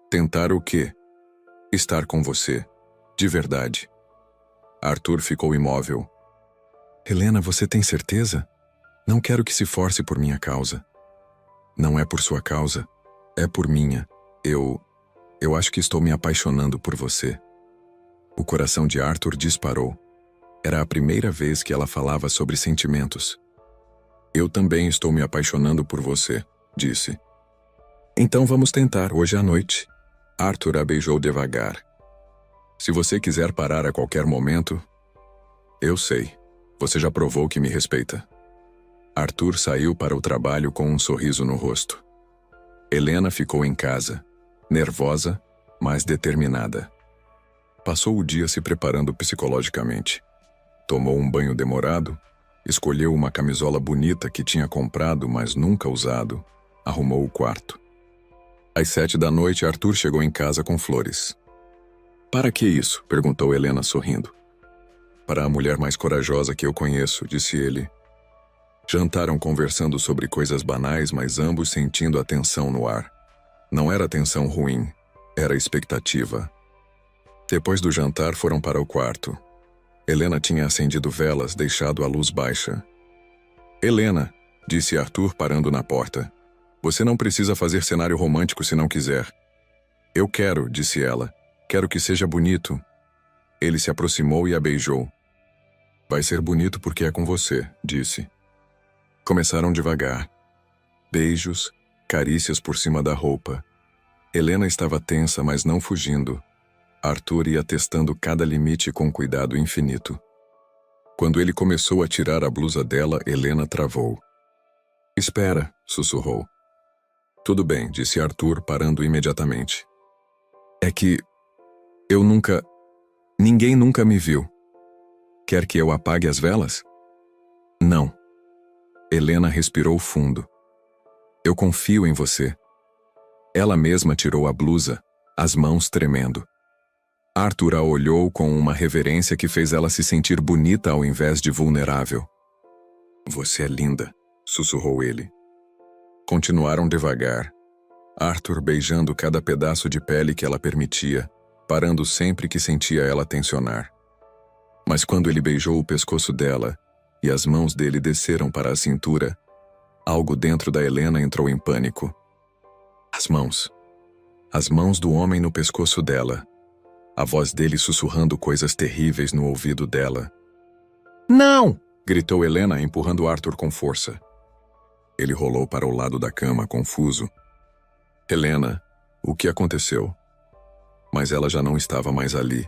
Tentar o quê? Estar com você. De verdade. Arthur ficou imóvel. Helena, você tem certeza? Não quero que se force por minha causa. Não é por sua causa. É por minha. Eu acho que estou me apaixonando por você. O coração de Arthur disparou. Era a primeira vez que ela falava sobre sentimentos. Eu também estou me apaixonando por você, disse. Então vamos tentar hoje à noite. Arthur a beijou devagar. Se você quiser parar a qualquer momento... Eu sei. Você já provou que me respeita. Arthur saiu para o trabalho com um sorriso no rosto. Helena ficou em casa, nervosa, mas determinada. Passou o dia se preparando psicologicamente. Tomou um banho demorado, escolheu uma camisola bonita que tinha comprado, mas nunca usado, arrumou o quarto. Às 7 da noite, Arthur chegou em casa com flores. Para que isso? Perguntou Helena sorrindo. Para a mulher mais corajosa que eu conheço, disse ele. Jantaram conversando sobre coisas banais, mas ambos sentindo a tensão no ar. Não era tensão ruim, era expectativa. Depois do jantar foram para o quarto. Helena tinha acendido velas, deixado a luz baixa. Helena, disse Arthur parando na porta. Você não precisa fazer cenário romântico se não quiser. Eu quero, disse ela. Quero que seja bonito. Ele se aproximou e a beijou. Vai ser bonito porque é com você, disse. Começaram devagar. Beijos, carícias por cima da roupa. Helena estava tensa, mas não fugindo. Arthur ia testando cada limite com cuidado infinito. Quando ele começou a tirar a blusa dela, Helena travou. Espera, sussurrou. Tudo bem, disse Arthur, parando imediatamente. É que... Ninguém nunca me viu. Quer que eu apague as velas? Não. Helena respirou fundo. Eu confio em você. Ela mesma tirou a blusa, as mãos tremendo. Arthur a olhou com uma reverência que fez ela se sentir bonita ao invés de vulnerável. Você é linda, sussurrou ele. Continuaram devagar. Arthur beijando cada pedaço de pele que ela permitia, parando sempre que sentia ela tensionar. Mas quando ele beijou o pescoço dela e as mãos dele desceram para a cintura, algo dentro da Helena entrou em pânico. As mãos do homem no pescoço dela, a voz dele sussurrando coisas terríveis no ouvido dela. Não! Gritou Helena, empurrando Arthur com força. Ele rolou para o lado da cama, confuso. Helena, o que aconteceu? Mas ela já não estava mais ali.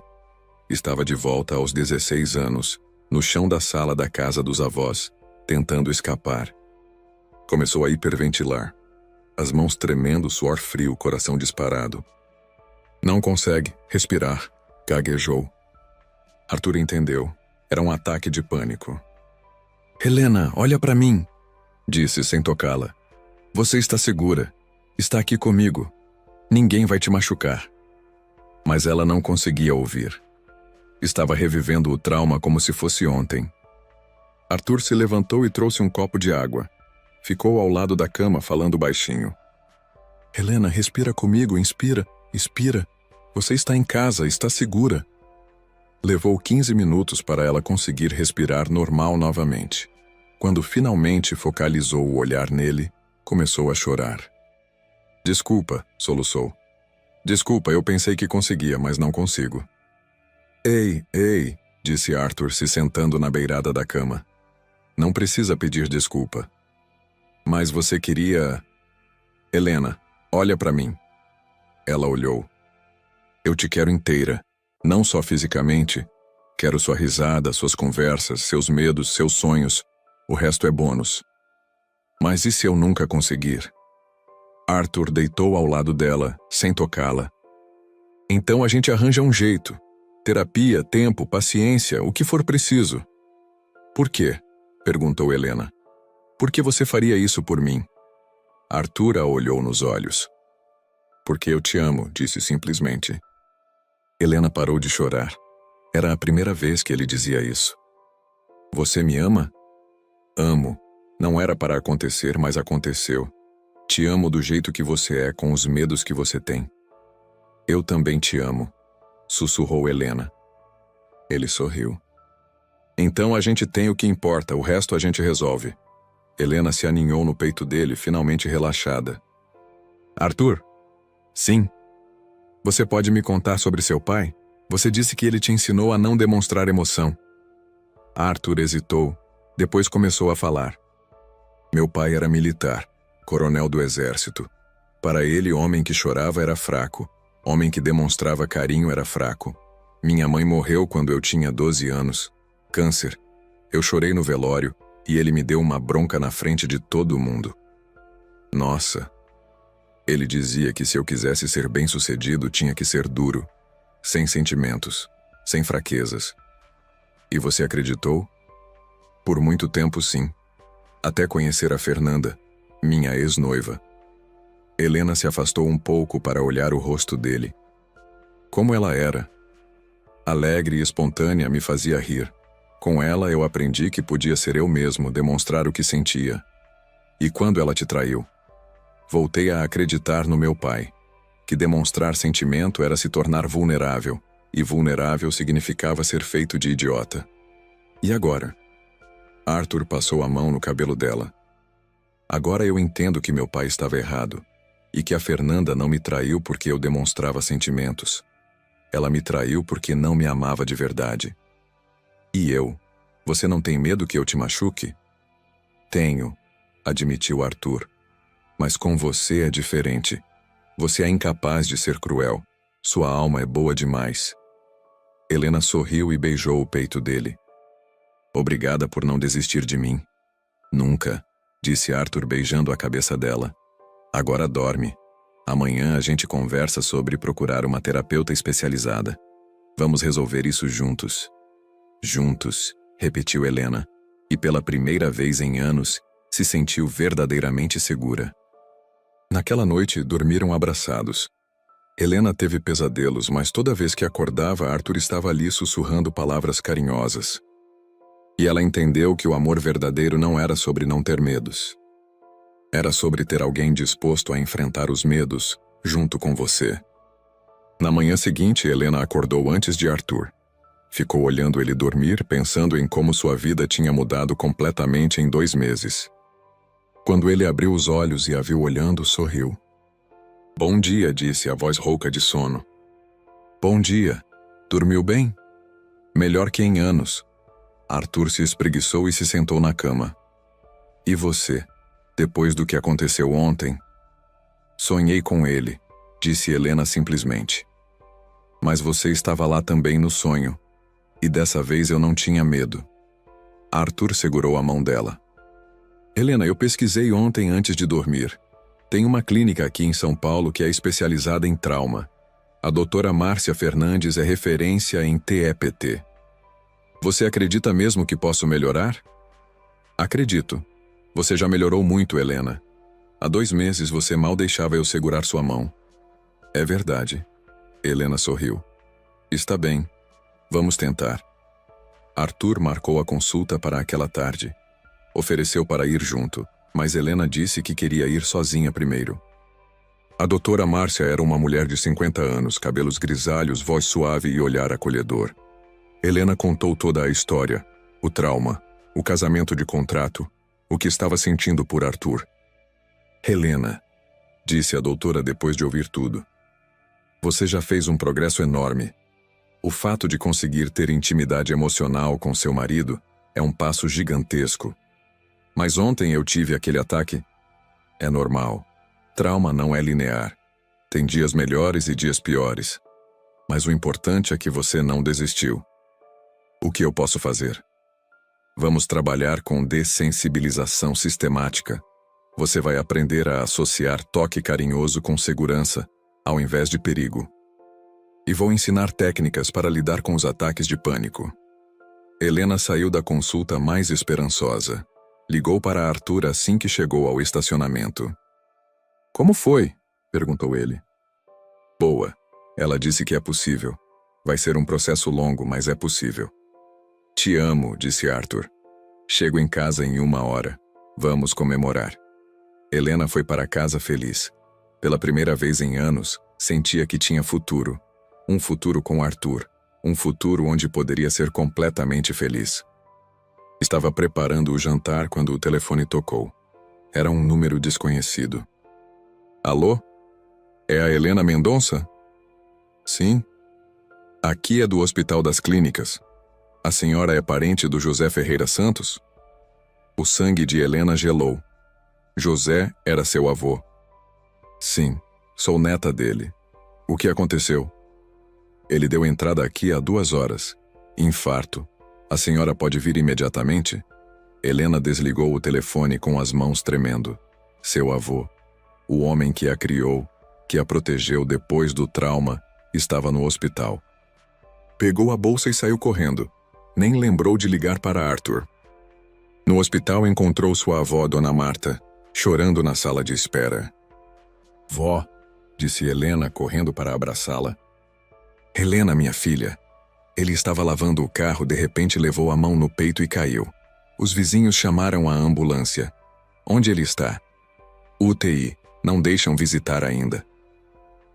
Estava de volta aos 16 anos, no chão da sala da casa dos avós, tentando escapar. Começou a hiperventilar. As mãos tremendo, suor frio, coração disparado. Não consegue respirar, gaguejou. Arthur entendeu. Era um ataque de pânico. Helena, olha para mim, disse sem tocá-la. Você está segura. Está aqui comigo. Ninguém vai te machucar. Mas ela não conseguia ouvir. Estava revivendo o trauma como se fosse ontem. Arthur se levantou e trouxe um copo de água. Ficou ao lado da cama, falando baixinho. Helena, respira comigo, inspira, expira. Você está em casa, está segura. Levou 15 minutos para ela conseguir respirar normal novamente. Quando finalmente focalizou o olhar nele, começou a chorar. Desculpa, soluçou. Desculpa, eu pensei que conseguia, mas não consigo. Ei, disse Arthur se sentando na beirada da cama. Não precisa pedir desculpa. Mas você queria... Helena, olha para mim. Ela olhou. Eu te quero inteira, não só fisicamente. Quero sua risada, suas conversas, seus medos, seus sonhos. O resto é bônus. Mas e se eu nunca conseguir? Arthur deitou ao lado dela, sem tocá-la. Então a gente arranja um jeito. Terapia, tempo, paciência, o que for preciso. Por quê? Perguntou Helena. Por que você faria isso por mim? Arthur a olhou nos olhos. Porque eu te amo, disse simplesmente. Helena parou de chorar. Era a primeira vez que ele dizia isso. Você me ama? Amo. Não era para acontecer, mas aconteceu. Te amo do jeito que você é, com os medos que você tem. Eu também te amo, sussurrou Helena. Ele sorriu. Então a gente tem o que importa, o resto a gente resolve. Helena se aninhou no peito dele, finalmente relaxada. Arthur? Sim. Você pode me contar sobre seu pai? Você disse que ele te ensinou a não demonstrar emoção. Arthur hesitou, depois começou a falar. Meu pai era militar, coronel do exército. Para ele, homem que chorava era fraco. Homem que demonstrava carinho era fraco. Minha mãe morreu quando eu tinha 12 anos. Câncer. Eu chorei no velório e ele me deu uma bronca na frente de todo mundo. Nossa. Ele dizia que se eu quisesse ser bem-sucedido, tinha que ser duro, sem sentimentos, sem fraquezas. E você acreditou? Por muito tempo, sim. Até conhecer a Fernanda, minha ex-noiva. Helena se afastou um pouco para olhar o rosto dele. Como ela era. Alegre e espontânea, me fazia rir. Com ela eu aprendi que podia ser eu mesmo, demonstrar o que sentia. E quando ela te traiu? Voltei a acreditar no meu pai, que demonstrar sentimento era se tornar vulnerável, e vulnerável significava ser feito de idiota. E agora? Arthur passou a mão no cabelo dela. Agora eu entendo que meu pai estava errado, e que a Fernanda não me traiu porque eu demonstrava sentimentos. Ela me traiu porque não me amava de verdade. E eu? Você não tem medo que eu te machuque? Tenho, admitiu Arthur. Mas com você é diferente. Você é incapaz de ser cruel. Sua alma é boa demais. Helena sorriu e beijou o peito dele. Obrigada por não desistir de mim. Nunca, disse Arthur beijando a cabeça dela. Agora dorme. Amanhã a gente conversa sobre procurar uma terapeuta especializada. Vamos resolver isso juntos. Juntos, repetiu Helena, e pela primeira vez em anos, se sentiu verdadeiramente segura. Naquela noite, dormiram abraçados. Helena teve pesadelos, mas toda vez que acordava, Arthur estava ali sussurrando palavras carinhosas. E ela entendeu que o amor verdadeiro não era sobre não ter medos. Era sobre ter alguém disposto a enfrentar os medos, junto com você. Na manhã seguinte, Helena acordou antes de Arthur. Ficou olhando ele dormir, pensando em como sua vida tinha mudado completamente em 2 meses. Quando ele abriu os olhos e a viu olhando, sorriu. "Bom dia", disse a voz rouca de sono. "Bom dia. Dormiu bem?" "Melhor que em anos." Arthur se espreguiçou e se sentou na cama. "E você, depois do que aconteceu ontem?" "Sonhei com ele", disse Helena simplesmente. "Mas você estava lá também no sonho. E dessa vez eu não tinha medo." Arthur segurou a mão dela. "Helena, eu pesquisei ontem antes de dormir. Tem uma clínica aqui em São Paulo que é especializada em trauma. A doutora Márcia Fernandes é referência em TEPT. Você acredita mesmo que posso melhorar?" "Acredito. Você já melhorou muito, Helena. Há 2 meses você mal deixava eu segurar sua mão." "É verdade." Helena sorriu. "Está bem. Vamos tentar." Arthur marcou a consulta para aquela tarde. Ofereceu para ir junto, mas Helena disse que queria ir sozinha primeiro. A doutora Márcia era uma mulher de 50 anos, cabelos grisalhos, voz suave e olhar acolhedor. Helena contou toda a história, o trauma, o casamento de contrato, o que estava sentindo por Arthur. "Helena", disse a doutora depois de ouvir tudo, "você já fez um progresso enorme. O fato de conseguir ter intimidade emocional com seu marido é um passo gigantesco. Mas ontem eu tive aquele ataque. É normal. Trauma não é linear. Tem dias melhores e dias piores. Mas o importante é que você não desistiu. O que eu posso fazer? Vamos trabalhar com dessensibilização sistemática. Você vai aprender a associar toque carinhoso com segurança, ao invés de perigo. E vou ensinar técnicas para lidar com os ataques de pânico." Helena saiu da consulta mais esperançosa. Ligou para Arthur assim que chegou ao estacionamento. "Como foi?" perguntou ele. "Boa. Ela disse que é possível. Vai ser um processo longo, mas é possível." "Te amo", disse Arthur. "Chego em casa em 1 hora. Vamos comemorar." Helena foi para casa feliz. Pela primeira vez em anos, sentia que tinha futuro. Um futuro com Arthur. Um futuro onde poderia ser completamente feliz. Estava preparando o jantar quando o telefone tocou. Era um número desconhecido. "Alô? É a Helena Mendonça?" "Sim." "Aqui é do Hospital das Clínicas. A senhora é parente do José Ferreira Santos?" O sangue de Helena gelou. José era seu avô. "Sim, sou neta dele. O que aconteceu?" "Ele deu entrada aqui há 2 horas. Infarto. A senhora pode vir imediatamente?" Helena desligou o telefone com as mãos tremendo. Seu avô, o homem que a criou, que a protegeu depois do trauma, estava no hospital. Pegou a bolsa e saiu correndo. Nem lembrou de ligar para Arthur. No hospital encontrou sua avó, Dona Marta, chorando na sala de espera. "Vó", disse Helena, correndo para abraçá-la. "Helena, minha filha." Ele estava lavando o carro, de repente levou a mão no peito e caiu. Os vizinhos chamaram a ambulância. "Onde ele está?" "UTI. Não deixam visitar ainda."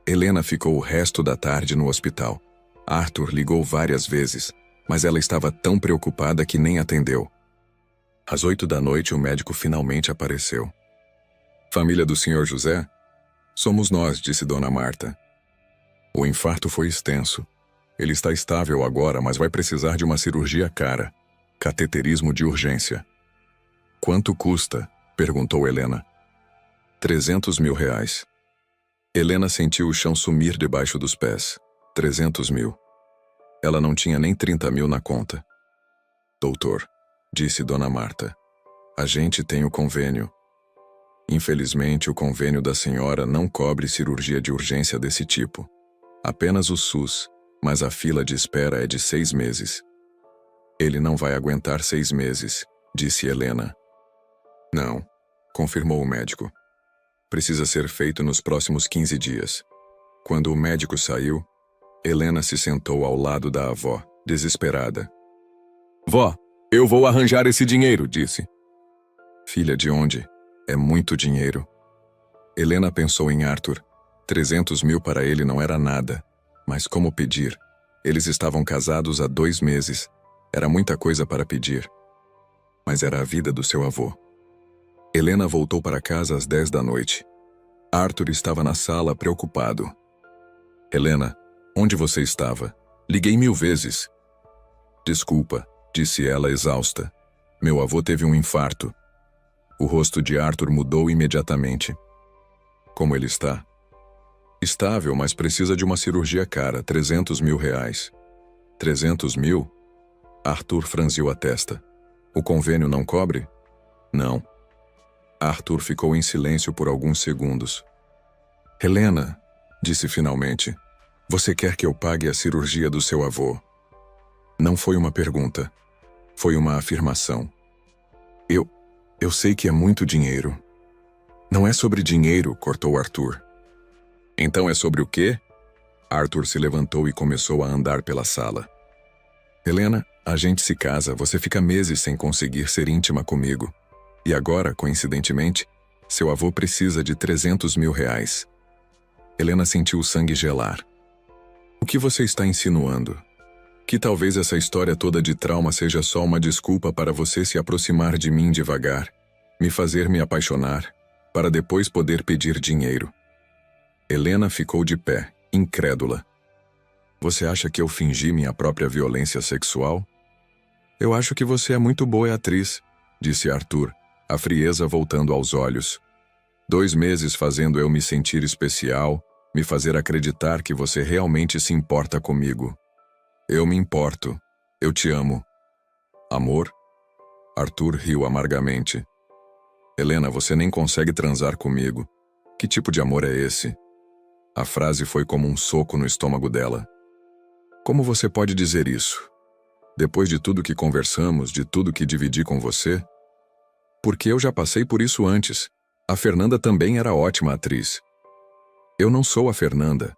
Helena ficou o resto da tarde no hospital. Arthur ligou várias vezes, mas ela estava tão preocupada que nem atendeu. Às 8 da noite, o médico finalmente apareceu. "Família do Sr. José?" "Somos nós", disse Dona Marta. "O infarto foi extenso. Ele está estável agora, mas vai precisar de uma cirurgia cara. Cateterismo de urgência." "Quanto custa?" perguntou Helena. R$300 mil. Helena sentiu o chão sumir debaixo dos pés. 300 mil. Ela não tinha nem 30 mil na conta. "Doutor", disse Dona Marta, "a gente tem o convênio." "Infelizmente, o convênio da senhora não cobre cirurgia de urgência desse tipo. Apenas o SUS, mas a fila de espera é de 6 meses. "Ele não vai aguentar 6 meses", disse Helena. Não, confirmou o médico. Precisa ser feito nos próximos 15 dias. Quando o médico saiu, Helena se sentou ao lado da avó, desesperada. Vó, eu vou arranjar esse dinheiro, disse. Filha, de onde? É muito dinheiro. Helena pensou em Arthur. 300 mil para ele não era nada. Mas como pedir? Eles estavam casados há 2 meses. Era muita coisa para pedir. Mas era a vida do seu avô. Helena voltou para casa às 10 da noite. Arthur estava na sala, preocupado. Helena, onde você estava? Liguei 1000 vezes. Desculpa, disse ela exausta. Meu avô teve um infarto. O rosto de Arthur mudou imediatamente. Como ele está? Estável, mas precisa de uma cirurgia cara, 300 mil reais. 300 mil? Arthur franziu a testa. O convênio não cobre? Não. Arthur ficou em silêncio por alguns segundos. Helena, disse finalmente, você quer que eu pague a cirurgia do seu avô? Não foi uma pergunta. Foi uma afirmação. Eu sei que é muito dinheiro. Não é sobre dinheiro, cortou Arthur. Então é sobre o quê? Arthur se levantou e começou a andar pela sala. Helena, a gente se casa, você fica meses sem conseguir ser íntima comigo. E agora, coincidentemente, seu avô precisa de 300 mil reais. Helena sentiu o sangue gelar. O que você está insinuando? Que talvez essa história toda de trauma seja só uma desculpa para você se aproximar de mim devagar, me fazer me apaixonar, para depois poder pedir dinheiro. Helena ficou de pé, incrédula. Você acha que eu fingi minha própria violência sexual? Eu acho que você é muito boa atriz, disse Arthur, a frieza voltando aos olhos. 2 meses fazendo eu me sentir especial, me fazer acreditar que você realmente se importa comigo. Eu me importo. Eu te amo. Amor? Arthur riu amargamente. Helena, você nem consegue transar comigo. Que tipo de amor é esse? A frase foi como um soco no estômago dela. Como você pode dizer isso? Depois de tudo que conversamos, de tudo que dividi com você? Porque eu já passei por isso antes. A Fernanda também era ótima atriz. Eu não sou a Fernanda.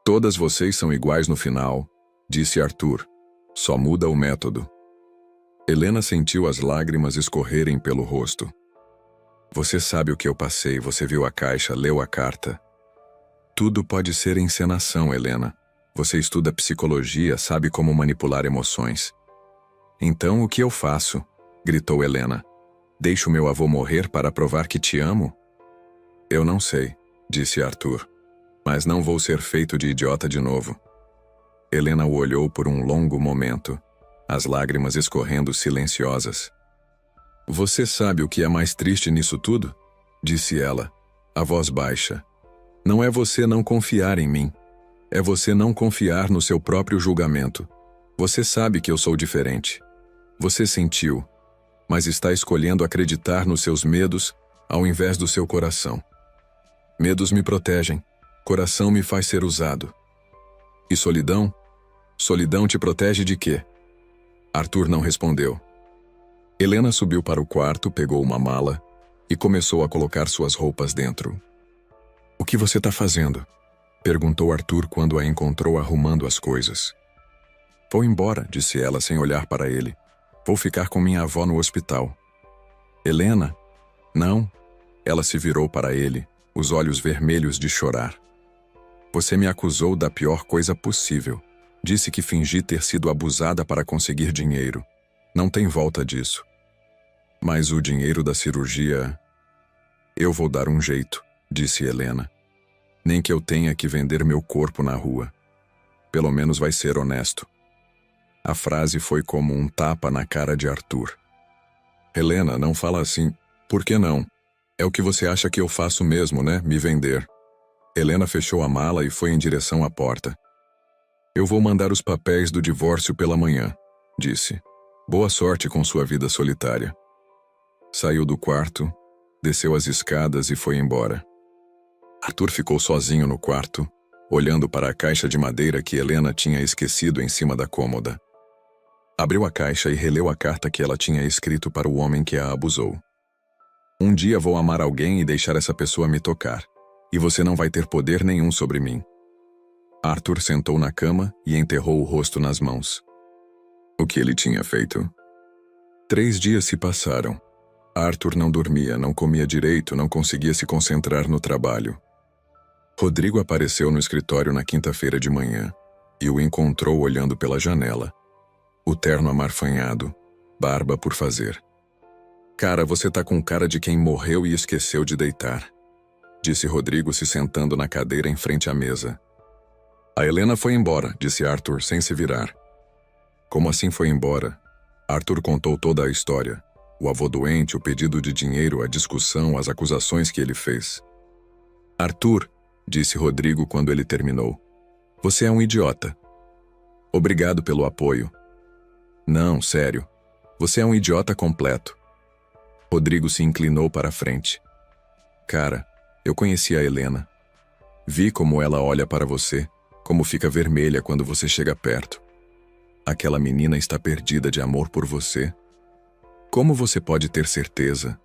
Todas vocês são iguais no final, disse Arthur. Só muda o método. Helena sentiu as lágrimas escorrerem pelo rosto. Você sabe o que eu passei, você viu a caixa, leu a carta. Tudo pode ser encenação, Helena. Você estuda psicologia, sabe como manipular emoções. Então o que eu faço? Gritou Helena. Deixo meu avô morrer para provar que te amo? Eu não sei, disse Arthur. Mas não vou ser feito de idiota de novo. Helena o olhou por um longo momento, as lágrimas escorrendo silenciosas. Você sabe o que é mais triste nisso tudo? Disse ela, a voz baixa. Não é você não confiar em mim. É você não confiar no seu próprio julgamento. Você sabe que eu sou diferente. Você sentiu, mas está escolhendo acreditar nos seus medos ao invés do seu coração. Medos me protegem, coração me faz ser usado. E solidão? Solidão te protege de quê? Arthur não respondeu. Helena subiu para o quarto, pegou uma mala e começou a colocar suas roupas dentro. O que você está fazendo? Perguntou Arthur quando a encontrou arrumando as coisas. Vou embora, disse ela sem olhar para ele. Vou ficar com minha avó no hospital. Helena? Não. Ela se virou para ele, os olhos vermelhos de chorar. Você me acusou da pior coisa possível. Disse que fingi ter sido abusada para conseguir dinheiro. Não tem volta disso. Mas o dinheiro da cirurgia... Eu vou dar um jeito, disse Helena. Nem que eu tenha que vender meu corpo na rua. Pelo menos vai ser honesto. A frase foi como um tapa na cara de Arthur. Helena, não fala assim. Por que não? É o que você acha que eu faço mesmo, né? Me vender. Helena fechou a mala e foi em direção à porta. Eu vou mandar os papéis do divórcio pela manhã, disse. Boa sorte com sua vida solitária. Saiu do quarto, desceu as escadas e foi embora. Arthur ficou sozinho no quarto, olhando para a caixa de madeira que Helena tinha esquecido em cima da cômoda. Abriu a caixa e releu a carta que ela tinha escrito para o homem que a abusou. Um dia vou amar alguém e deixar essa pessoa me tocar. E você não vai ter poder nenhum sobre mim. Arthur sentou na cama e enterrou o rosto nas mãos. O que ele tinha feito? 3 dias se passaram. Arthur não dormia, não comia direito, não conseguia se concentrar no trabalho. Rodrigo apareceu no escritório na quinta-feira de manhã e o encontrou olhando pela janela. O terno amarfanhado, barba por fazer. Cara, você tá com cara de quem morreu e esqueceu de deitar, disse Rodrigo se sentando na cadeira em frente à mesa. A Helena foi embora, disse Arthur sem se virar. Como assim foi embora? Arthur contou toda a história. O avô doente, o pedido de dinheiro, a discussão, as acusações que ele fez. Arthur, disse Rodrigo quando ele terminou, você é um idiota. Obrigado pelo apoio. Não, sério. Você é um idiota completo. Rodrigo se inclinou para a frente. Cara, eu conheci a Helena. Vi como ela olha para você, como fica vermelha quando você chega perto. Aquela menina está perdida de amor por você. Como você pode ter certeza?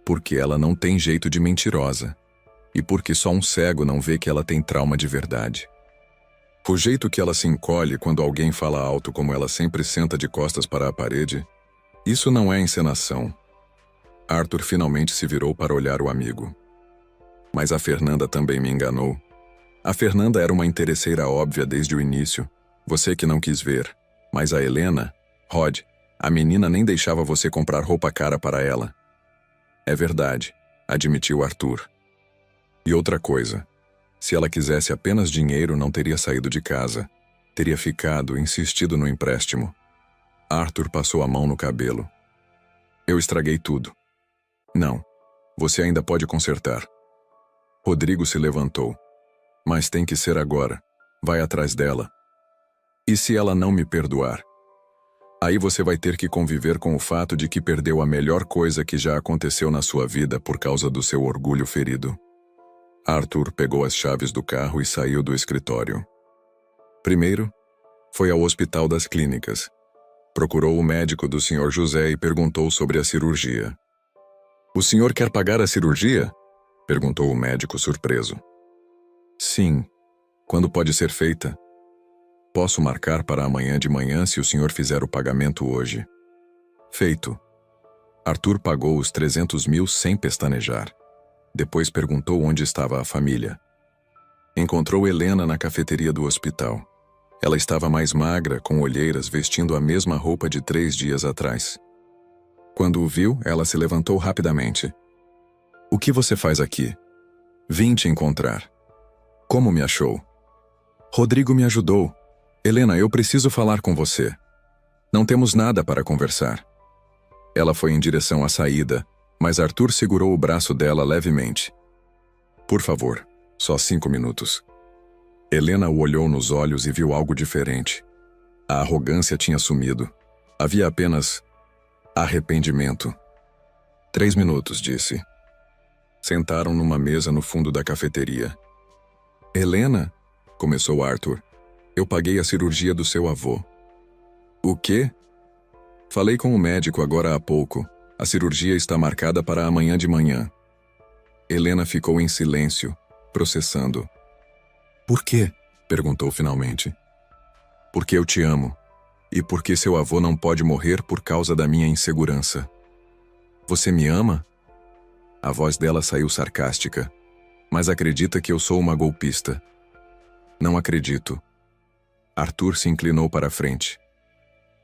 Porque ela não tem jeito de mentirosa. E porque só um cego não vê que ela tem trauma de verdade. O jeito que ela se encolhe quando alguém fala alto, como ela sempre senta de costas para a parede, isso não é encenação. Arthur finalmente se virou para olhar o amigo. Mas a Fernanda também me enganou. A Fernanda era uma interesseira óbvia desde o início. Você que não quis ver. Mas a Helena, Rod, a menina nem deixava você comprar roupa cara para ela. É verdade, admitiu Arthur. E outra coisa. Se ela quisesse apenas dinheiro, não teria saído de casa. Teria ficado, insistido no empréstimo. Arthur passou a mão no cabelo. Eu estraguei tudo. Não. Você ainda pode consertar. Rodrigo se levantou. Mas tem que ser agora. Vai atrás dela. E se ela não me perdoar? Aí você vai ter que conviver com o fato de que perdeu a melhor coisa que já aconteceu na sua vida por causa do seu orgulho ferido. Arthur pegou as chaves do carro e saiu do escritório. Primeiro, foi ao Hospital das Clínicas. Procurou o médico do Sr. José e perguntou sobre a cirurgia. O senhor quer pagar a cirurgia? Perguntou o médico surpreso. Sim. Quando pode ser feita? Posso marcar para amanhã de manhã se o senhor fizer o pagamento hoje. Feito. Arthur pagou os 300 mil sem pestanejar. Depois perguntou onde estava a família. Encontrou Helena na cafeteria do hospital. Ela estava mais magra, com olheiras, vestindo a mesma roupa de 3 dias atrás. Quando o viu, ela se levantou rapidamente. O que você faz aqui? Vim te encontrar. Como me achou? Rodrigo me ajudou. Helena, eu preciso falar com você. Não temos nada para conversar. Ela foi em direção à saída, mas Arthur segurou o braço dela levemente. Por favor, só 5 minutos. Helena o olhou nos olhos e viu algo diferente. A arrogância tinha sumido. Havia apenas arrependimento. 3 minutos, disse. Sentaram numa mesa no fundo da cafeteria. Helena, começou Arthur, eu paguei a cirurgia do seu avô. O quê? Falei com o médico agora há pouco. A cirurgia está marcada para amanhã de manhã. Helena ficou em silêncio, processando. Por quê? Perguntou finalmente. Porque eu te amo. E porque seu avô não pode morrer por causa da minha insegurança. Você me ama? A voz dela saiu sarcástica. Mas acredita que eu sou uma golpista? Não acredito. Arthur se inclinou para a frente.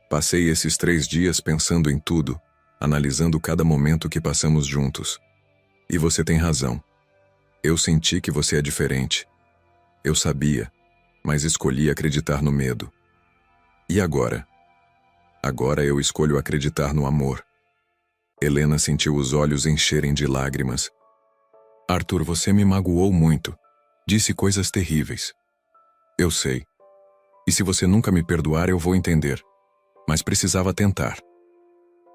Passei esses 3 dias pensando em tudo, analisando cada momento que passamos juntos. E você tem razão. Eu senti que você é diferente. Eu sabia, mas escolhi acreditar no medo. E agora? Agora eu escolho acreditar no amor. Helena sentiu os olhos encherem de lágrimas. Arthur, você me magoou muito. Disse coisas terríveis. Eu sei. E se você nunca me perdoar, eu vou entender. Mas precisava tentar.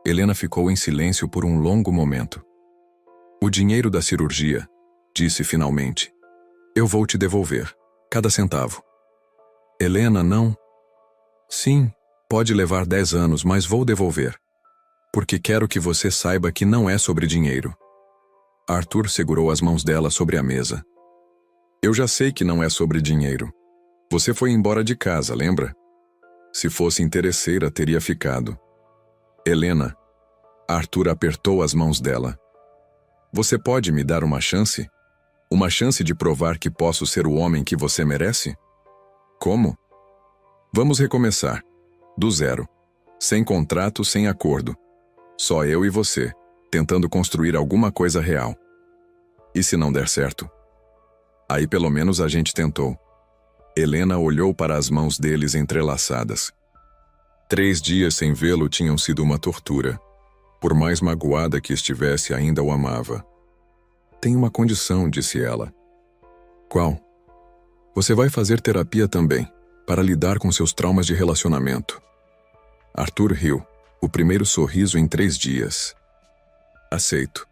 Helena ficou em silêncio por um longo momento. O dinheiro da cirurgia, disse finalmente. Eu vou te devolver, cada centavo. Helena, não. Sim, pode levar 10 anos, mas vou devolver. Porque quero que você saiba que não é sobre dinheiro. Arthur segurou as mãos dela sobre a mesa. Eu já sei que não é sobre dinheiro. Você foi embora de casa, lembra? Se fosse interesseira, teria ficado. Helena. Arthur apertou as mãos dela. Você pode me dar uma chance? Uma chance de provar que posso ser o homem que você merece? Como? Vamos recomeçar. Do zero. Sem contrato, sem acordo. Só eu e você, tentando construir alguma coisa real. E se não der certo? Aí pelo menos a gente tentou. Helena olhou para as mãos deles entrelaçadas. 3 dias sem vê-lo tinham sido uma tortura. Por mais magoada que estivesse, ainda o amava. Tem uma condição, disse ela. Qual? Você vai fazer terapia também, para lidar com seus traumas de relacionamento. Arthur riu, o primeiro sorriso em 3 dias. Aceito.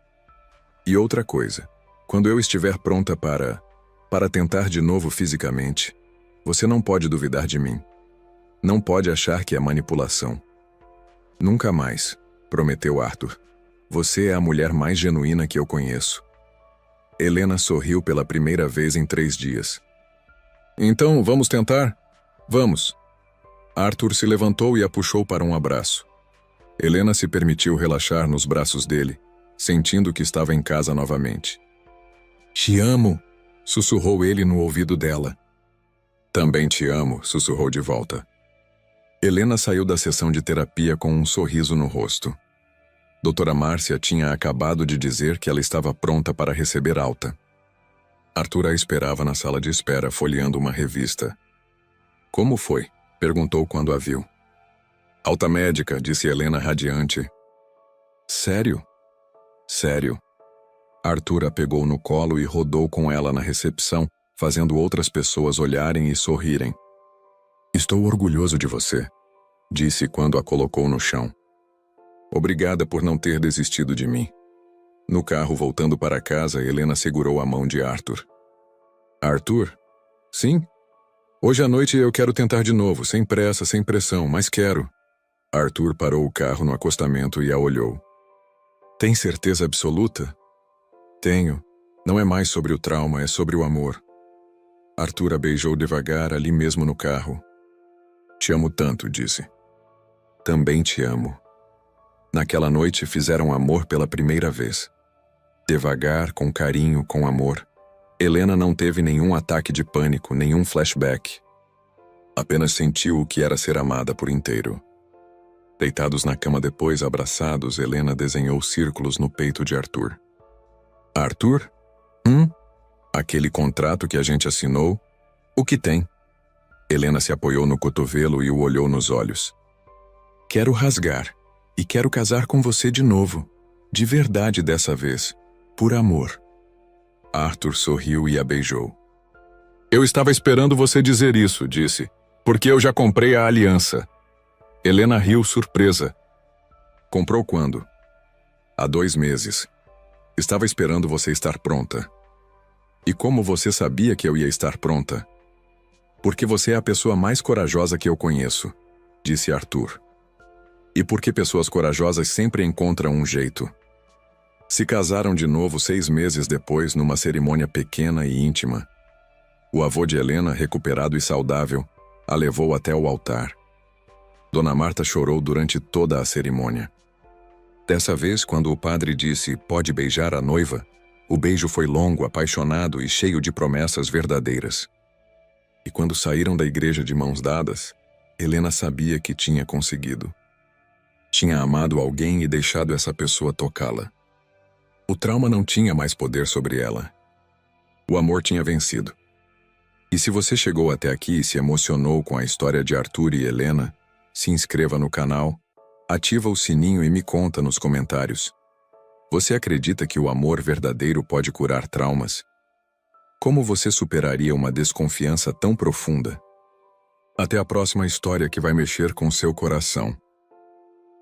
E outra coisa, quando eu estiver pronta para tentar de novo fisicamente, você não pode duvidar de mim. Não pode achar que é manipulação. Nunca mais, prometeu Arthur. Você é a mulher mais genuína que eu conheço. Helena sorriu pela primeira vez em 3 dias. Então, vamos tentar? Vamos. Arthur se levantou e a puxou para um abraço. Helena se permitiu relaxar nos braços dele, sentindo que estava em casa novamente. Te amo, sussurrou ele no ouvido dela. Também te amo, sussurrou de volta. Helena saiu da sessão de terapia com um sorriso no rosto. Doutora Márcia tinha acabado de dizer que ela estava pronta para receber alta. Arthur a esperava na sala de espera, folheando uma revista. Como foi? Perguntou quando a viu. Alta médica, disse Helena radiante. Sério? Sério. Arthur a pegou no colo e rodou com ela na recepção, fazendo outras pessoas olharem e sorrirem. Estou orgulhoso de você, disse quando a colocou no chão. Obrigada por não ter desistido de mim. No carro voltando para casa, Helena segurou a mão de Arthur. Arthur? Sim? Hoje à noite eu quero tentar de novo, sem pressa, sem pressão, mas quero. Arthur parou o carro no acostamento e a olhou. Tem certeza absoluta? Tenho. Não é mais sobre o trauma, é sobre o amor. Arthur a beijou devagar ali mesmo no carro. Te amo tanto, disse. Também te amo. Naquela noite fizeram amor pela primeira vez. Devagar, com carinho, com amor. Helena não teve nenhum ataque de pânico, nenhum flashback. Apenas sentiu o que era ser amada por inteiro. Deitados na cama depois, abraçados, Helena desenhou círculos no peito de Arthur. Arthur? Aquele contrato que a gente assinou? O que tem? Helena se apoiou no cotovelo e o olhou nos olhos. Quero rasgar. E quero casar com você de novo. De verdade dessa vez. Por amor. Arthur sorriu e a beijou. Eu estava esperando você dizer isso, disse. Porque eu já comprei a aliança. Helena riu surpresa. Comprou quando? Há 2 meses. Estava esperando você estar pronta. E como você sabia que eu ia estar pronta? Porque você é a pessoa mais corajosa que eu conheço, disse Arthur. E porque pessoas corajosas sempre encontram um jeito. Se casaram de novo 6 meses depois, numa cerimônia pequena e íntima. O avô de Helena, recuperado e saudável, a levou até o altar. Dona Marta chorou durante toda a cerimônia. Dessa vez, quando o padre disse, pode beijar a noiva, o beijo foi longo, apaixonado e cheio de promessas verdadeiras. E quando saíram da igreja de mãos dadas, Helena sabia que tinha conseguido. Tinha amado alguém e deixado essa pessoa tocá-la. O trauma não tinha mais poder sobre ela. O amor tinha vencido. E se você chegou até aqui e se emocionou com a história de Arthur e Helena, se inscreva no canal, ativa o sininho e me conta nos comentários. Você acredita que o amor verdadeiro pode curar traumas? Como você superaria uma desconfiança tão profunda? Até a próxima história que vai mexer com seu coração.